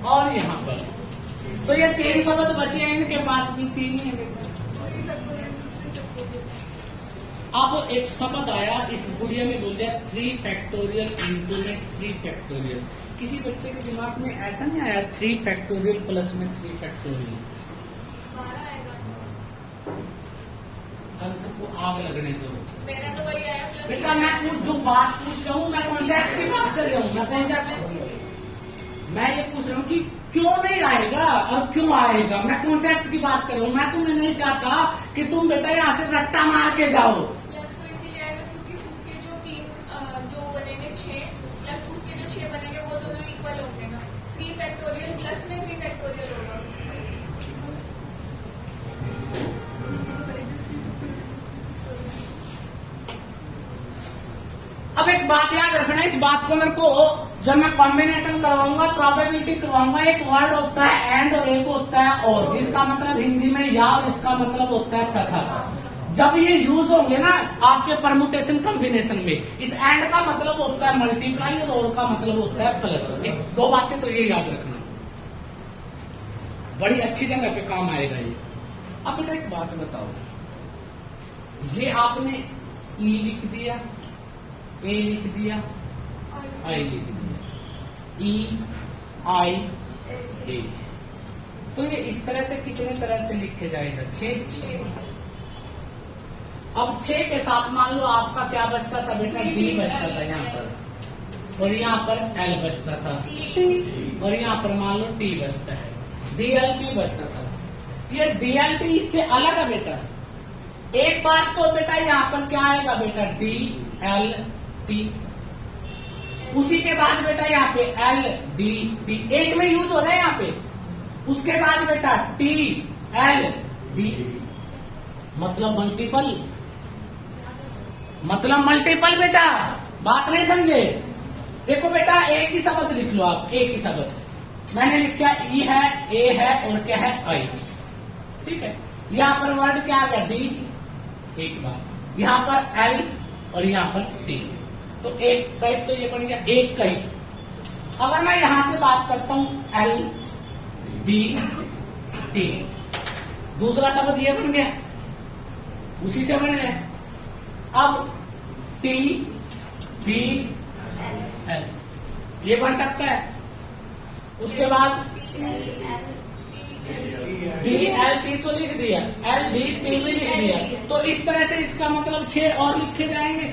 और यहाँ पर, तो ये 3 शब्द बचे हैं, इनके पास भी 3 ही है बेटा। अब एक शब्द आया, इस गुड़िया ने बोल दिया 3 फैक्टोरियल इंटू में 3 फैक्टोरियल। किसी बच्चे के दिमाग में ऐसा नहीं आया 3 फैक्टोरियल प्लस में 3 फैक्टोरियल? कल सबको आग लगने दो। मेरा तो वही आया प्लस। बेटा मैं जो बात पूछ रहा हूँ, मैं कॉन्सेप्ट की बात कर रहा हूँ, मैं कॉन्सेप्ट, मैं ये पूछ रहा हूँ कि क्यों नहीं आएगा और क्यों आएगा। मैं कॉन्सेप्ट की बात कर रहा हूँ। मैं तुम्हें नहीं चाहता कि तुम बेटा यहाँ से रट्टा मार के जाओ। प्लस तो इसीलिए आएगा क्योंकि उसके जो 3 जो बनेंगे 6 प्लस उसके जो 6 बनेंगे वो दोनों इक्वल होंगे ना। 3 फैक्टोरियल प्लस में 3 फैक्टोरियल होगा। अब एक बात याद रखना, इस बात को मेरे को जब मैं कॉम्बिनेशन करवाऊंगा, प्रोबेबिलिटी करवाऊंगा, एक वर्ड होता है एंड और एक होता है और, जिसका मतलब हिंदी में या और इसका मतलब होता है तथा। जब ये यूज होंगे ना आपके परमुटेशन कॉम्बिनेशन में, इस एंड का मतलब होता है मल्टीप्लाई और का मतलब होता है प्लस। 2 बातें तो ये याद रखना, बड़ी अच्छी जगह पे काम आएगा ये। अब बेटा एक बात बताओ, ये आपने ई लिख दिया, ए लिख दिया, आई लिख दिया, ई आई ए, तो ये इस तरह से कितने तरह से लिखे जाएगा? 6। अब 6 के साथ मान लो आपका क्या बचता था बेटा? डी बचता था यहाँ पर, और यहाँ पर एल बचता था, और यहाँ पर मान लो टी बचता है, डीएलटी बचता था। ये डीएलटी इससे अलग है बेटा। एक बार तो बेटा यहाँ पर क्या आएगा बेटा? डी एल टी, उसी के बाद बेटा यहाँ पे एल डी टी, एक में यूज हो रहा है यहाँ पे। उसके बाद बेटा टी एल डी, मतलब मल्टीपल, मतलब मल्टीपल बेटा। बात नहीं समझे? देखो बेटा एक ही शब्द लिख लो आप, एक ही शब्द मैंने लिखा ई है, ए है और क्या है? आई। ठीक है, यहाँ पर वर्ड क्या आ गया? डी, एक बार यहाँ पर एल और यहाँ पर टी, तो एक टाइप तो ये बन गया एक कई। अगर मैं यहां से बात करता हूं एल बी टी, दूसरा शब्द ये बन गया, उसी से बन गया। अब टी बी एल, ये बन सकता है। उसके बाद DLT तो लिख दिया, LDT भी लिख दिया, तो इस तरह से इसका मतलब 6 और लिखे जाएंगे।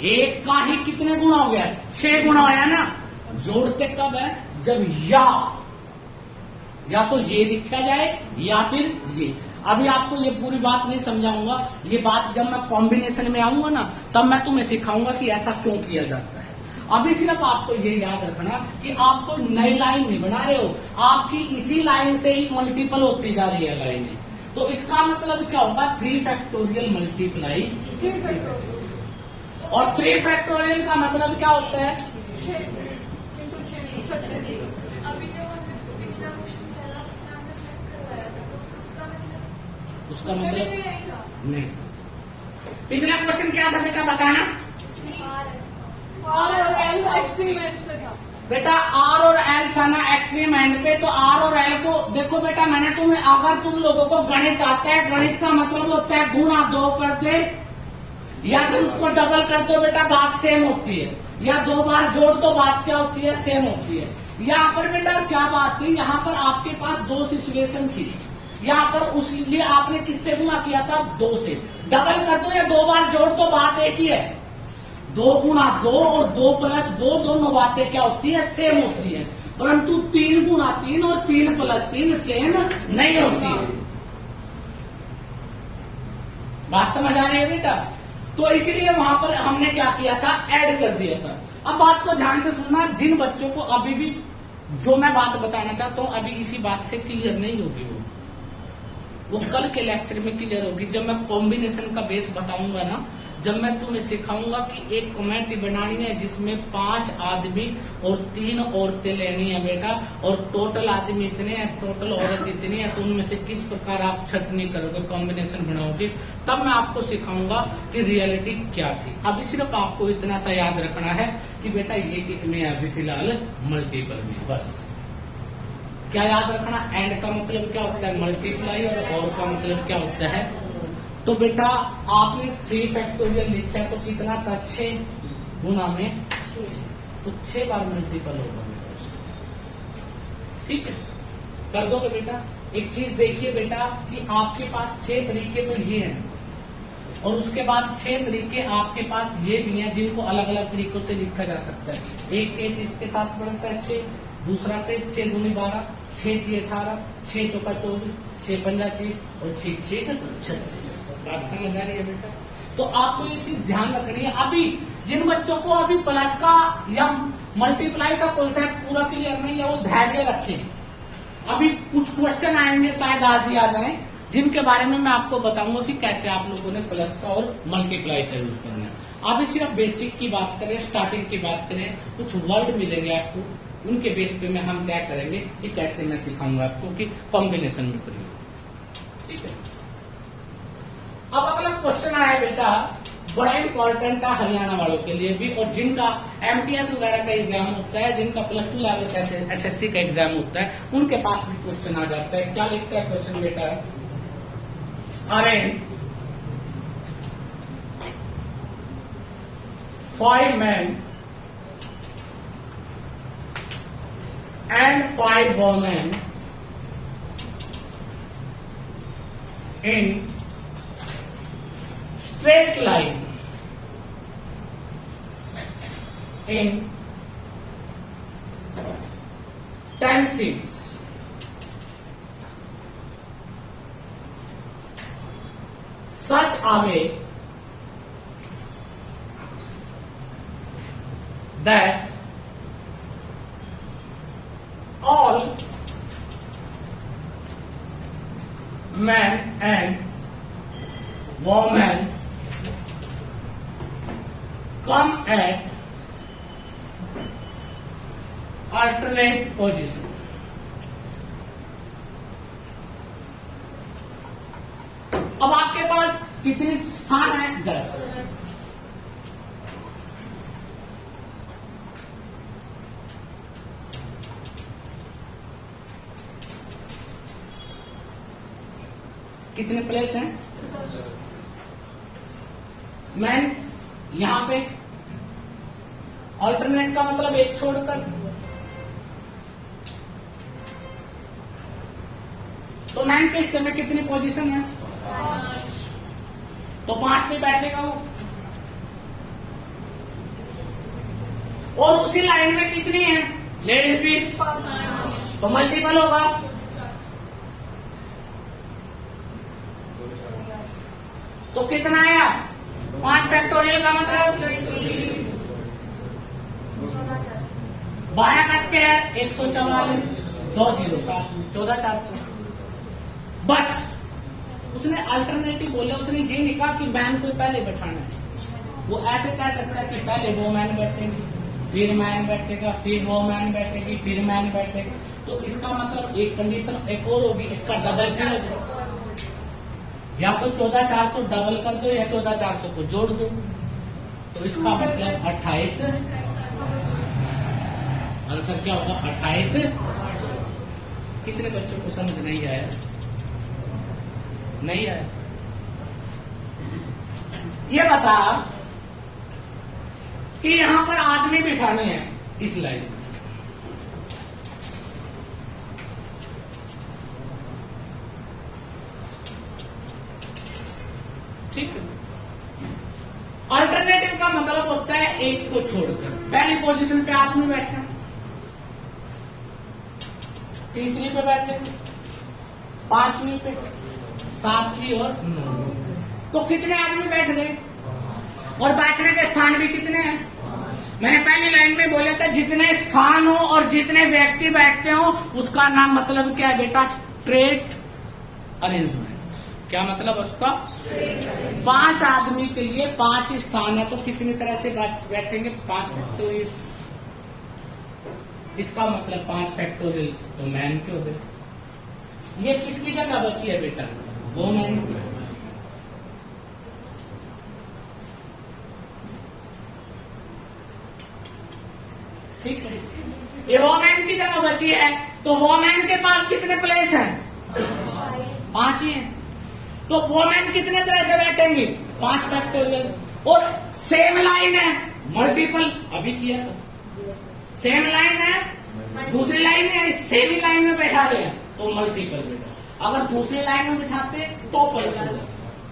एक का ही कितने गुना हो गया? 6 गुना होया ना। जोड़ते कब है? जब या तो ये लिखा जाए या फिर ये। अभी आपको ये पूरी बात नहीं समझाऊंगा, ये बात जब मैं कॉम्बिनेशन में आऊंगा ना तब मैं तुम्हें सिखाऊंगा कि ऐसा क्यों किया जाता है। अभी सिर्फ आपको ये याद रखना कि आपको नई लाइन नहीं बना रहे हो, आपकी इसी लाइन से ही मल्टीपल होती जा रही है लाइनें। तो इसका मतलब क्या होगा? 3 फैक्टोरियल मल्टीप्लाई 3 फैक्टोरियल। और 3 फैक्टोरियल का मतलब क्या होता है? अभी जो हमने पिछला क्वेश्चन पहला उसमें हमने प्लस करवाया था, तो उसका मतलब नहीं। पिछला क्वेश्चन क्या था बेटा, बताना। और एल एक्सट्रीम एंड पे था बेटा। आर और एल था ना एक्सट्रीम एंड पे, तो आर और एल को देखो बेटा, मैंने तुम्हें, अगर तुम लोगों को गणित आता है, गणित का मतलब होता है गुणा 2 कर दे या फिर उसको डबल कर दो बेटा, बात सेम होती है। या 2 बार जोड़ तो बात क्या होती है? सेम होती है। यहाँ पर बेटा क्या बात थी, यहाँ पर आपके पास 2 सिचुएशन थी। यहाँ पर उसलिए आपने किससे गुणा किया था? 2 से। डबल कर दो या 2 बार जोड़ तो बात एक ही है। 2 गुणा 2 और 2 प्लस 2 दोनों बातें क्या होती है? सेम होती है। परंतु 3 गुणा 3 और 3 प्लस 3 सेम नहीं होती है। बात समझ आ रही है बेटा? तो इसीलिए वहां पर हमने क्या किया था? ऐड कर दिया था। अब बात को ध्यान से सुनना, जिन बच्चों को अभी भी जो मैं बात बताना चाहता हूं अभी इसी बात से क्लियर नहीं होगी, वो कल के लेक्चर में क्लियर होगी, जब मैं कॉम्बिनेशन का बेस बताऊंगा ना, जब मैं तुम्हें सिखाऊंगा कि एक कमेटी बनानी है जिसमें 5 आदमी और 3 औरतें लेनी है बेटा, और टोटल आदमी इतने हैं, टोटल औरत इतनी है, तो उनमें से किस प्रकार आप छटनी करोगे, कॉम्बिनेशन बनाओगे, तब मैं आपको सिखाऊंगा कि रियलिटी क्या थी। अभी सिर्फ आपको इतना सा याद रखना है कि बेटा ये किसमें है अभी फिलहाल? मल्टीपल में। बस क्या याद रखना? एंड का मतलब क्या होता है? मल्टीप्लाई, और का मतलब क्या होता है? तो बेटा आपने 3 फैक्टोरियल लिखा है, तो कितना था? 6 गुना में, तो 6 बार मल्टीपल होगा बेटा। ठीक है, कर दोगे बेटा? एक चीज देखिए बेटा कि आपके पास 6 तरीके तो ये हैं, और उसके बाद 6 तरीके आपके पास ये भी हैं जिनको अलग अलग तरीकों से लिखा जा सकता है। एक केस इसके साथ बनता है 6, दूसरा से 6 दूनी 12, 6 की 18, 6 चौका 24, 6 पंजा 30 और 6 6 36। बात समझ आ रही है बेटा? तो आपको ये चीज ध्यान रखनी है। अभी जिन बच्चों को अभी प्लस का या मल्टीप्लाई का कॉन्सेप्ट पूरा क्लियर नहीं है, वो धैर्य रखें। अभी कुछ क्वेश्चन आएंगे, शायद आज ही आ जाए, जिनके बारे में मैं आपको बताऊंगा कि कैसे आप लोगों ने प्लस का और मल्टीप्लाई का यूज करना है। अभी सिर्फ बेसिक की बात करें, स्टार्टिंग की बात करें, कुछ वर्ड मिलेंगे आपको, उनके बेस पे में हम क्या करेंगे कि कैसे मैं सिखाऊंगा आपको कि कॉम्बिनेशन में प्रयोग। ठीक है, अब अगला क्वेश्चन आया बेटा, बड़ा इंपॉर्टेंट है हरियाणा वालों के लिए भी, और जिनका एमटीएस वगैरह का एग्जाम होता है, जिनका +2 लेवल का एसएससी का एग्जाम होता है, उनके पास भी क्वेश्चन आ जाता है। क्या लिखता है क्वेश्चन बेटा? Arrange 5 men and 5 women in straight line in 10 seats. Such a way that all men and women come at alternate position. अब आपके पास कितने स्थान है? 10। कितने प्लेस हैं? मैन यहां पे ऑल्टरनेट का मतलब एक छोड़कर। तो मैन के हिस्से में कितनी पोजीशन है? तो 5 पे बैठेगा वो। और उसी लाइन में कितनी है लेडीज भी? तो मल्टीपल होगा। तो कितना आया? 5 फैक्टोरियल का मतलब 12 का स्क्वायर 144, 2 0 7 14,400। बट उसने अल्टरनेटिव बोला, उसने ये नहीं कहा कि मैन को पहले बैठाना है। वो ऐसे कह सकता है कि पहले वो मैन बैठेंगे, फिर मैन बैठेगा, फिर वो मैन बैठेगी, फिर मैन बैठेगा। तो इसका मतलब एक कंडीशन एक और होगी, इसका डबल फिर हो जाएगा। या तो 14,400 डबल कर दो या 14,400 को जोड़ दो। तो इसका मतलब 28। आंसर क्या होगा? 28। कितने बच्चों को समझ नहीं आया? नहीं आया? ये बता कि यहां पर आदमी बिठाने हैं इस लाइन में। ठीक है। अल्टरनेटिव का मतलब होता है एक को छोड़कर। पहली पोजीशन पे आदमी बैठा, तीसरी पे बैठे, 5वीं पे, 7वीं और 9वीं। तो कितने आदमी बैठ गए? और बैठने के स्थान भी कितने हैं? मैंने पहली लाइन में बोला था जितने स्थान हो और जितने व्यक्ति बैठते हो उसका नाम मतलब क्या है बेटा? Straight arrangement. क्या मतलब उसका? 5 आदमी के लिए 5 स्थान है, तो कितनी तरह से बैठेंगे? 5 फैक्टोरियल। इसका मतलब 5 फैक्टोरियल तो मैन के हो गए। ये किसकी जगह बची है बेटा? वो मैन की। ठीक है, ये वोमैन की जगह बची है। तो वोमैन के पास कितने प्लेस हैं? 5 ही हैं। तो वोमैन कितने तरह से बैठेंगे? 5 फैक्टोरियल। और सेम लाइन है, मल्टीपल अभी किया था। सेम लाइन है, दूसरी लाइन है, सेम ही लाइन में बैठा रहे हैं तो मल्टीपल बेटा। अगर दूसरी लाइन में बिठाते तो प्लस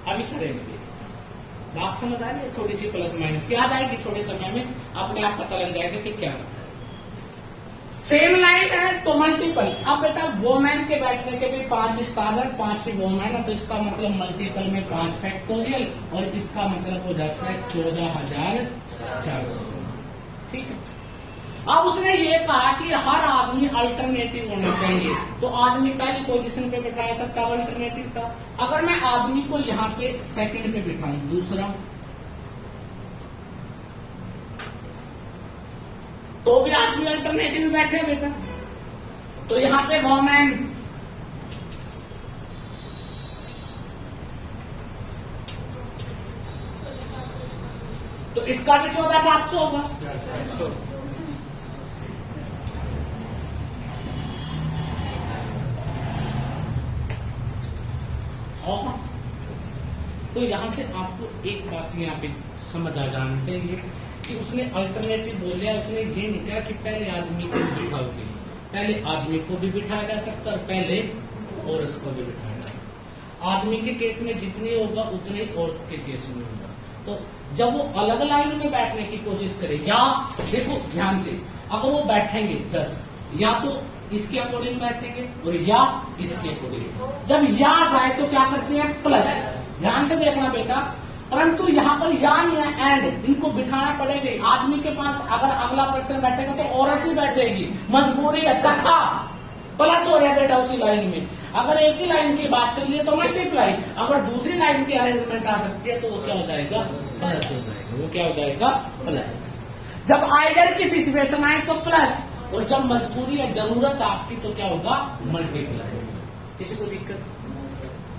अभी करेंगे। बात समझ आ रही है? थोड़ी सी प्लस माइनस की आ जाएगी, थोड़े समय में अपने आप पता लग जाएगा कि क्या है। सेम लाइन है तो मल्टीपल। अब बेटा वोमैन के बैठने के भी 5 स्थान है, 5 ही वोमैन है, तो इसका मतलब मल्टीपल में 5 फैक्टोरियल और इसका मतलब हो जाता है 14,400। ठीक है। अब उसने ये कहा कि हर आदमी अल्टरनेटिव होना चाहिए। तो आदमी पहली पोजीशन पे बिठाया था तब अल्टरनेटिव था। अगर मैं आदमी को यहाँ पे सेकंड पे बिठाऊं, दूसरा, तो भी आदमी अल्टरनेटिव में बैठे बेटा। तो यहाँ पे वोमैन, तो इसका भी 14,700 होगा। तो यहां से आपको एक बात यहाँ पे समझ आ जानी चाहिए कि उसने अल्टरनेटिव बोलिया। उसने ये नहीं कहा कि पहले आदमी को बिठाओगे, पहले आदमी को भी बिठाया जा सकता और पहले औरत को भी बिठाया जा सकता। आदमी के केस में जितनी होगा उतने ही औरत के केस में होगा। तो जब वो अलग लाइन में बैठने की कोशिश करे, या देखो ध्यान से, अगर वो बैठेंगे 10, या तो इसके अकॉर्डिंग बैठेंगे और या इसके अकॉर्डिंग। जब या जाए तो क्या करते हैं? प्लस। ध्यान से देखना बेटा, परंतु यहाँ पर या नहीं है, एंड। इनको बिठाना पड़ेगा। आदमी के पास अगर अगला पर्सन बैठेगा तो औरत ही बैठेगी, मजबूरी है। तथा प्लस हो रहा है बेटा उसी लाइन में। अगर एक ही लाइन की बात चल रही है तो मल्टीप्लाई। अगर दूसरी लाइन की अरेंजमेंट आ सकती है तो वो क्या हो जाएगा? प्लस हो जाएगा। वो क्या हो जाएगा? प्लस। जब आइडर की सिचुएशन आए तो प्लस, और जब मजबूरी है, जरूरत आपकी, तो क्या होगा? मल्टीप्लाई। किसी को दिक्कत?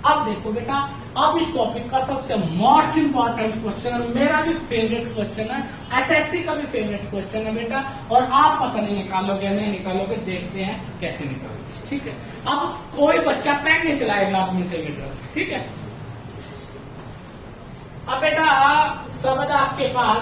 अब देखो बेटा, अब इस टॉपिक का सबसे मोस्ट इंपॉर्टेंट क्वेश्चन है, मेरा भी फेवरेट क्वेश्चन है, एसएससी का भी फेवरेट क्वेश्चन है बेटा। और आप पता नहीं निकालोगे नहीं निकालोगे, देखते हैं कैसे निकालोगे। ठीक है। अब कोई बच्चा पेन नहीं चलाएगा आप में से बेटा। ठीक है। अब बेटा शब्द आपके पास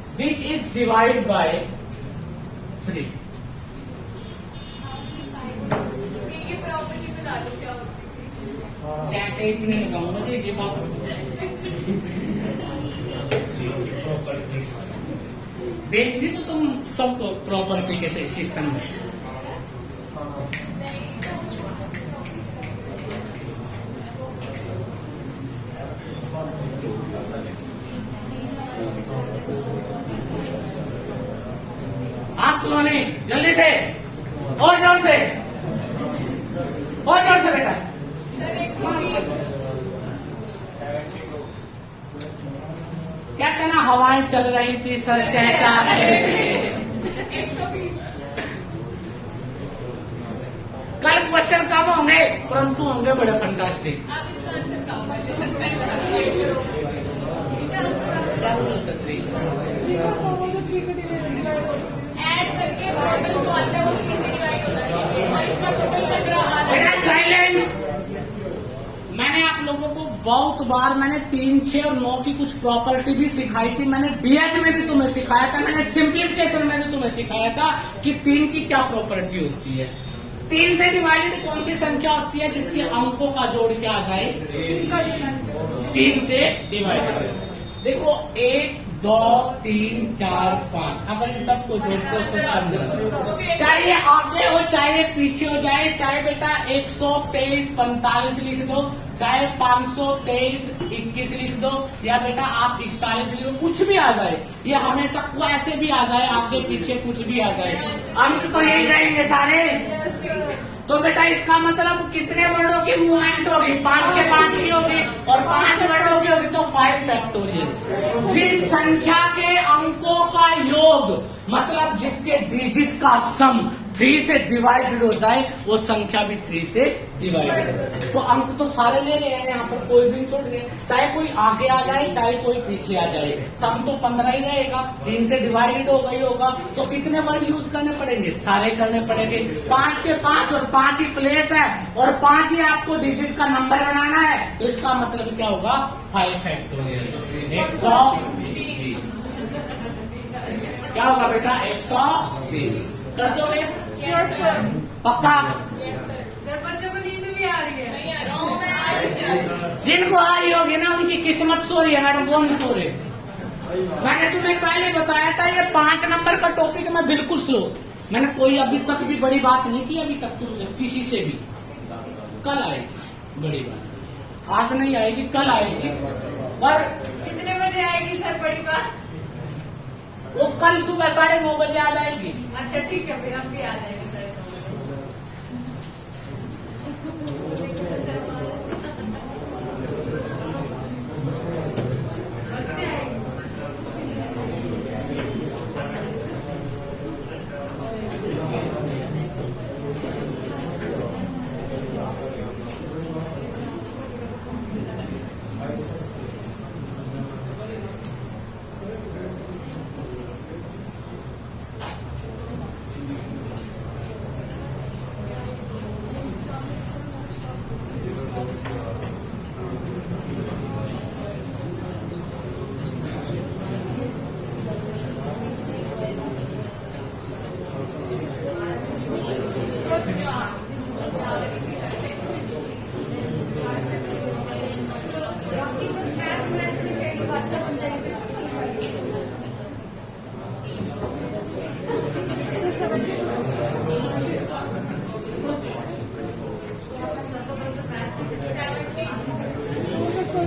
which is divided by 3. ये प्रॉपर्टी बता दो क्या होती है। चैट इतने लगाऊंगा मुझे ये बात बेचनी तो तुम सबको प्रॉपर्टी के सिस्टम में। हाथ सुनो जल्दी से और जोर से बेटा। सर 120 क्या कहना हवाएं चल रही थी सर चहचा 120 कल क्वेश्चन कम होंगे परंतु होंगे बड़े फंटास्टिक। आप इसका आंसर कम कर लो सस्पेंस करो। क्या बोलते थे? ऐड करके टोटल जो आता है वो 3 से डिवाइड होता है और इसका टोटल लग रहा बेटा है। साइलेंट। मैंने आप लोगों को बहुत बार मैंने 3, 6 और 9 की कुछ प्रॉपर्टी भी सिखाई थी। मैंने डीएस में भी तुम्हें सिखाया था, मैंने सिंप्लीफिकेशन में भी तुम्हें सिखाया था कि 3 की क्या प्रॉपर्टी होती है। 3 से डिवाइडेड कौन सी संख्या होती है जिसके अंकों का जोड़ क्या आ जाए? 3 से डिवाइडेड। देखो 1, 2, 3, 4, 5 अगर इन सबको जोड़ते हो तो 15। चाहे आगे हो चाहे पीछे हो जाए, चाहे बेटा 123, 45 लिख दो, चाहे 523, 21 लिख दो, या बेटा आप 41 लिख दो, कुछ भी आ जाए। ये हमेशा ऐसे भी आ जाए, आगे पीछे कुछ भी आ जाए, अंक तो यही रहेंगे सारे। तो बेटा इसका मतलब कितने वर्डों की मूवमेंट होगी? 5 के 5 की होगी और 5 वर्डों की होगी तो 5 फैक्टोरियल। जिस संख्या के अंकों का योग मतलब जिसके डिजिट का सम 3 से डिवाइडेड हो जाए वो संख्या भी 3 से डिवाइडेड। तो अंक तो सारे ले रहे हैं यहाँ पर, कोई भी छोड़ रहे, चाहे कोई आगे आ जाए चाहे कोई पीछे आ जाए, सम तो 15 ही रहेगा। 3 से डिवाइडेड होगा ही होगा। तो कितने वर्ड यूज करने पड़ेंगे? सारे करने पड़ेंगे। 5 के 5 और 5 ही प्लेस है और 5 ही आपको डिजिट का नंबर बनाना है। तो इसका मतलब क्या होगा? 5 फैक्टोरियल 120। क्या होगा बेटा? 120 कर दोगे? पक्का? बच्चों को नींद भी आ रही है। नहीं आ रही। जिनको आ रही होगी ना उनकी किस्मत सो रही है मैडम, वो नहीं सो रहे। मैंने तुम्हें पहले बताया था ये 5 नंबर का टॉपिक मैं बिल्कुल स्लो। मैंने कोई अभी तक भी बड़ी बात नहीं की अभी तक तुमसे किसी से भी। कल आएगी बड़ी बात, आज नहीं आएगी, कल आएगी। और कितने बजे आएगी सर बड़ी बात? वो कल सुबह 9:30 बजे आ जाएगी। अच्छा ठीक है, फिर हम भी आ जाएंगे सर।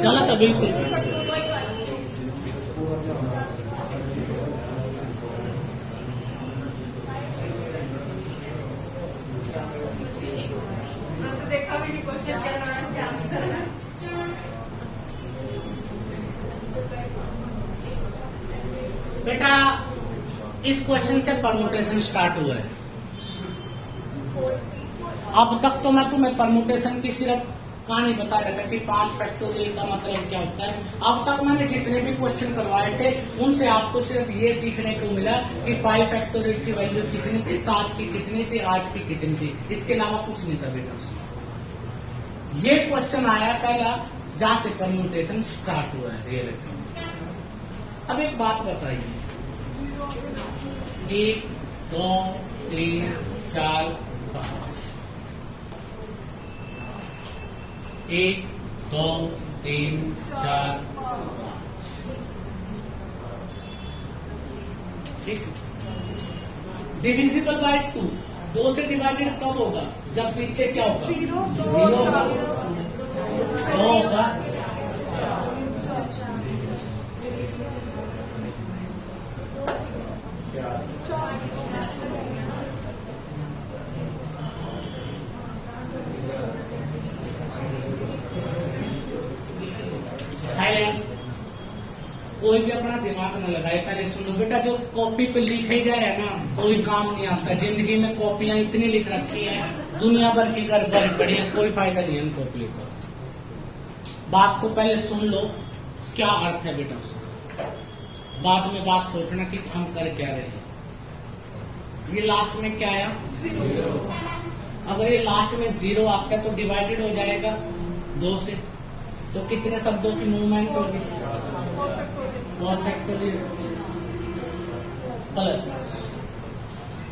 गलत है बिल्कुल। तो देखा भी नहीं क्वेश्चन क्या आंसर है। बेटा इस क्वेश्चन से परमुटेशन स्टार्ट हुआ है। अब तक तो मैं तुम्हें परमुटेशन की सिर्फ कहानी बता रहा था कि 5 फैक्टोरियल का मतलब क्या होता है। अब तक मैंने जितने भी क्वेश्चन करवाए थे उनसे आपको सिर्फ ये सीखने को मिला कि 5 फैक्टोरियल की वैल्यू कितनी थी, 7 की कितनी थी, 8 की कितनी थी, इसके अलावा कुछ नहीं था बेटा। ये क्वेश्चन आया पहला जहां से परम्यूटेशन स्टार्ट हुआ है रियल। अब एक बात बताइए, 1 2 3 4 5 1 2 3 4 ठीक। डिविजिबल बाय 2, 2 से डिवाइडेड कब होगा? जब पीछे क्या होगा? 0 होगा, 2 होगा, कोई भी अपना दिमाग न लगाए, पहले सुनो बेटा। जो कॉपी पे लिखे जा रहा है ना, कोई काम नहीं आता। जिंदगी में कॉपियां इतनी लिख रखी है, दुनिया भर की गड़बड़ बड़ी है, कोई फायदा नहीं है इन कॉपी का। बात को पहले सुन लो, क्या अर्थ है बेटा उसका, बाद में बात सोचना कि हम कर क्या रहे हैं। ये लास्ट में क्या आया? 0। अगर ये लास्ट में 0 आता है तो डिवाइडेड हो जाएगा 2 से, तो कितने शब्दों की मूवमेंट होगी? 4 फैक्टोरियल प्लस।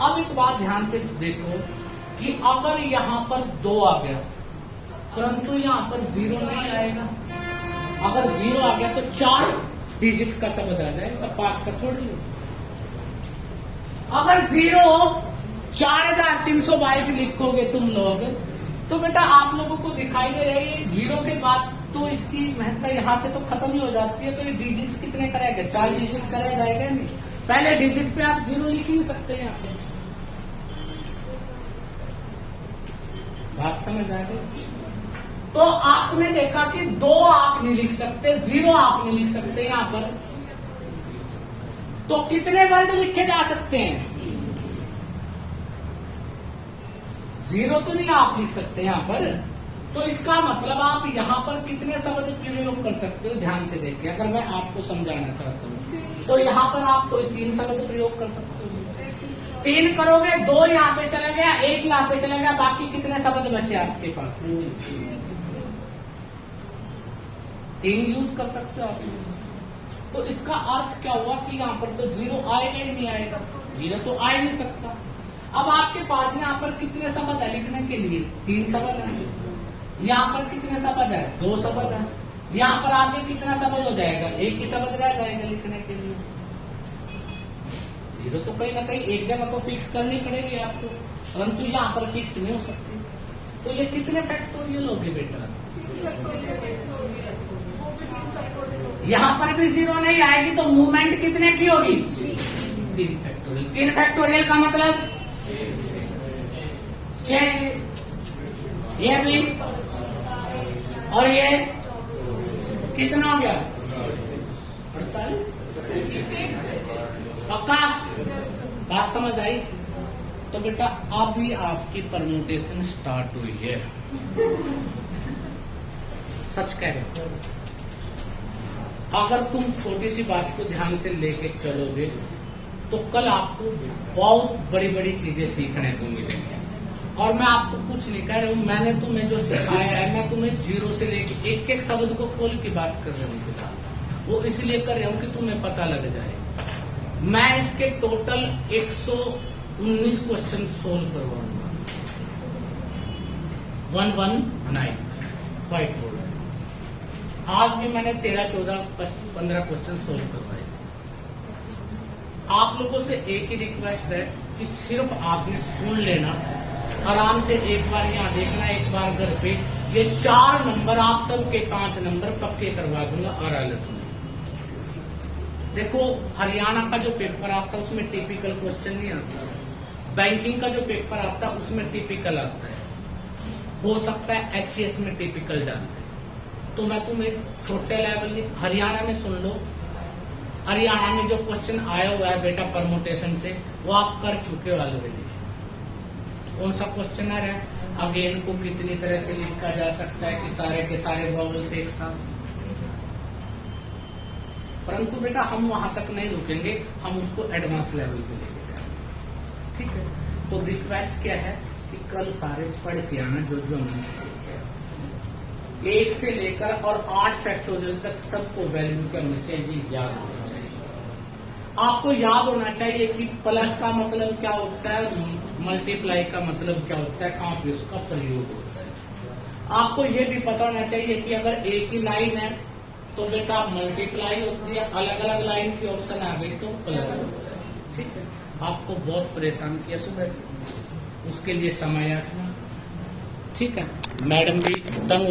अब एक बात ध्यान से देखो कि अगर यहां पर 2 आ गया परंतु यहां पर 0 नहीं आएगा। अगर 0 आ गया तो 4 डिजिट का शब्द आ जाएगा, 5 का थोड़ी। अगर 0 4322 लिखोगे तुम लोग, तो बेटा आप लोगों को दिखाई दे रही है 0 के बाद तो इसकी महत्ता यहां से तो खत्म ही हो जाती है। तो ये डिजिट कितने करेगा? 4 डिजिट करेगा, जाएगा नहीं। पहले डिजिट पे आप 0 लिख ही नहीं सकते हैं। बात समझ आ गई? तो आपने देखा कि 2 आप नहीं लिख सकते, 0 आप नहीं लिख सकते यहां पर। तो कितने वर्ड लिखे जा सकते हैं? 0 तो नहीं आप लिख सकते यहां पर। तो इसका मतलब आप यहां पर कितने शब्द प्रयोग कर सकते हो? ध्यान से देखिए, अगर मैं आपको समझाना चाहता हूं तो यहां पर आप कोई 3 शब्द प्रयोग कर सकते हो। 3 करोगे, 2 यहां पे चला गया, 1 यहां पे चला गया, बाकी कितने शब्द बचे आपके पास? 3 यूज कर सकते हो आप। तो इसका अर्थ क्या हुआ कि यहां पर तो 0 आएगा ही नहीं आएगा, 0 तो आ ही नहीं सकता। अब आपके पास यहाँ पर कितने शब्द है लिखने के लिए? 3 शब्द है। यहाँ पर कितने शब्द है? 2 शब्द है। यहाँ पर आगे कितना शब्द हो जाएगा? 1 ही शब्द रह जाएगा लिखने के लिए। 0 तो कहीं ना कहीं एक जगह तो फिक्स करनी पड़ेगी आपको, परंतु यहाँ पर फिक्स नहीं हो सकती। तो ये कितने फैक्टोरियल हो गए बेटा? यहाँ पर भी 0 नहीं आएगी तो मूवमेंट कितने की होगी? 3 फैक्टोरियल। 3 फैक्टोरियल का मतलब 6, ये भी, और ये कितना हो गया? 48। पक्का? बात समझ आई? तो बेटा अभी आपकी परम्यूटेशन स्टार्ट हुई है। सच कह रहे हो। अगर तुम छोटी सी बात को ध्यान से लेके चलोगे तो कल आपको बहुत बड़ी बड़ी चीजें सीखने को मिलेंगी। और मैं आपको कुछ नहीं कह रहा हूं, मैंने तुम्हें जो सिखाया है, मैं तुम्हें 0 से लेके एक एक शब्द को खोल के बात कर रहा हूँ फिलहाल। वो इसलिए कर रहा हूँ कि तुम्हें पता लग जाए। मैं इसके टोटल 119 क्वेश्चन सोल्व करवाऊंगा। 119 व्हाइट बोर्ड। आज भी मैंने 13, 14, 15 क्वेश्चन सोल्व करवाए। आप लोगों से एक ही रिक्वेस्ट है कि सिर्फ आपने सुन लेना, आराम से एक बार यहाँ देखना, एक बार घर पे। ये 4 नंबर आप सबके 5 नंबर पक्के करवा दूंगा अदालत में। देखो हरियाणा का जो पेपर आता है उसमें टिपिकल क्वेश्चन नहीं आता। बैंकिंग का जो पेपर आता है उसमें टिपिकल आता है। हो सकता है HCS में टिपिकल डालते हैं। तो मैं तुम्हें छोटे लेवल में हरियाणा में सुन लो। हरियाणा में जो क्वेश्चन आया हुआ है बेटा परमुटेशन से, वो आप कर चुके हो ऑलरेडी। कौन सा क्वेश्चन आ रहा है? अगेन को कितनी तरह से लिखा जा सकता है कि सारे के सारे वॉवल्स एक साथ। परंतु बेटा हम वहां तक नहीं रुकेंगे, हम उसको एडवांस लेवल पे लेके जाएंगे। ठीक है? तो रिक्वेस्ट क्या है कि कल सारे पढ़ के आना जो जो हमने सीखे। 1 से लेकर और 8 फैक्टोरियल तक सबको वैल्यू क्या होनी चाहिए? याद होना चाहिए। आपको याद होना चाहिए कि प्लस का मतलब क्या होता है, मल्टीप्लाई का मतलब क्या होता है, कहाँ पे उसका प्रयोग होता है। आपको ये भी पता होना चाहिए कि अगर एक ही लाइन है तो बेटा मल्टीप्लाई होती है, अलग अलग लाइन की ऑप्शन आ गई तो प्लस। ठीक है, आपको बहुत परेशान किया सुबह से, उसके लिए समय याचना। ठीक है, मैडम भी तंग